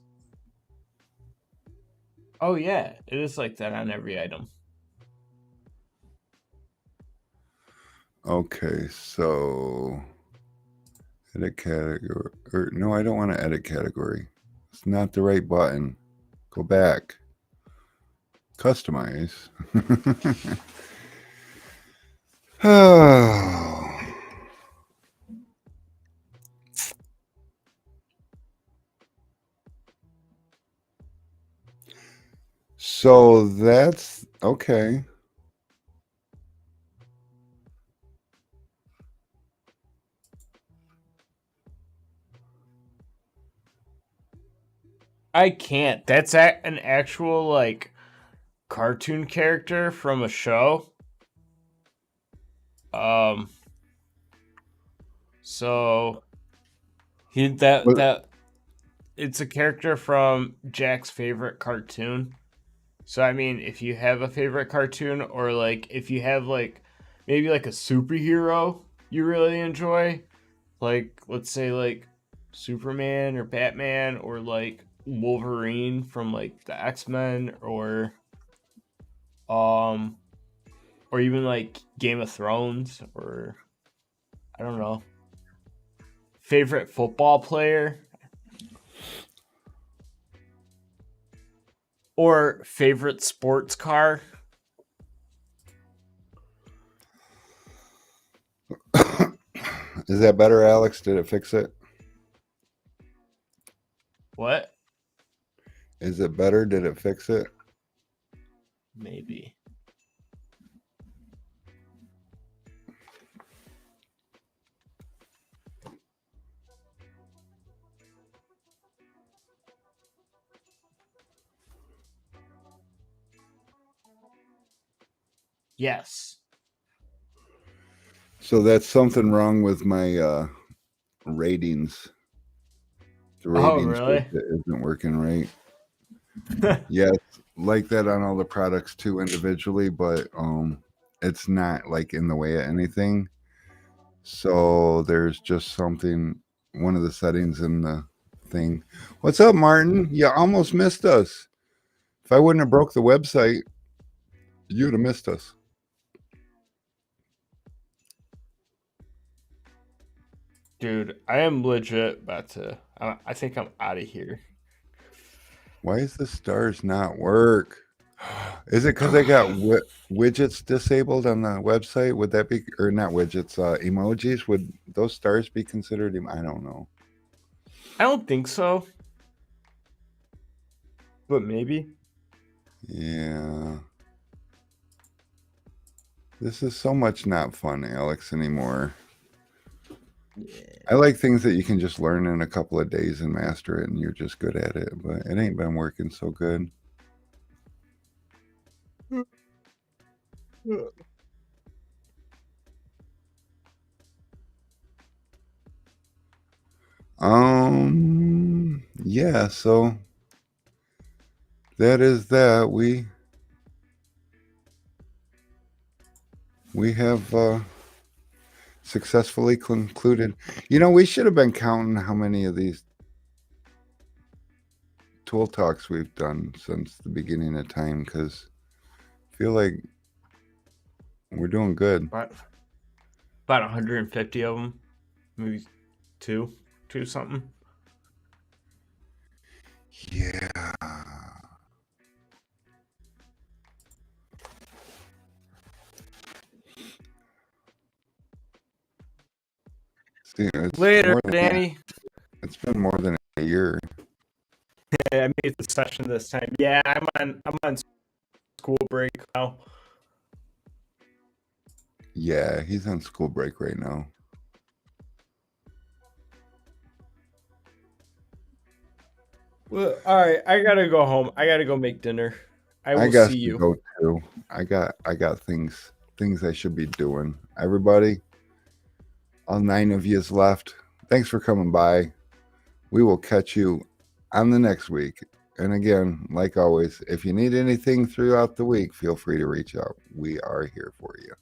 Oh yeah, it is like that on every item. Okay, so Edit category. Or, no, I don't want to edit category. It's not the right button. Go back. Customize. Oh. So that's okay. I can't. That's an actual like cartoon character from a show. So that it's a character from Jack's favorite cartoon. So I mean, if you have a favorite cartoon, or like if you have like maybe like a superhero you really enjoy, like let's say like Superman or Batman or like Wolverine from like the X-Men, um or even like Game of Thrones, or I don't know, favorite football player or favorite sports car. Is that better, Alex? Did it fix it? What? Is it better? Did it fix it? Maybe. Yes. So that's something wrong with my ratings. The Oh, ratings really? isn't working right. Yes, like that on all the products too individually, but it's not like in the way of anything. So there's just something, one of the settings in the thing. What's up, Martin? You almost missed us. If I wouldn't have broke the website, you'd have missed us. Dude, I am legit about to. I think I'm out of here. Why is the stars not work? Is it because I got widgets disabled on the website? Would that be, or not widgets, emojis? Would those stars be considered? I don't know. I don't think so. But maybe. Yeah. This is so much not fun, Alex, anymore. Yeah. I like things that you can just learn in a couple of days and master it, and you're just good at it. But it ain't been working so good. Yeah, so that is that. We have successfully concluded. You know, we should have been counting how many of these tool talks we've done since the beginning of time, because I feel like we're doing good. About 150 of them. Maybe two something. Yeah. See, Later, Danny. It's been more than a year. Yeah, I made the session this time. Yeah, I'm on school break now. Yeah, he's on school break right now. Well, all right, I gotta go home. I gotta go make dinner. I will got see to you. go too. I got things I should be doing. Everybody, all 9 of yous left. Thanks for coming by. We will catch you on the next week. And again, like always, if you need anything throughout the week, feel free to reach out. We are here for you.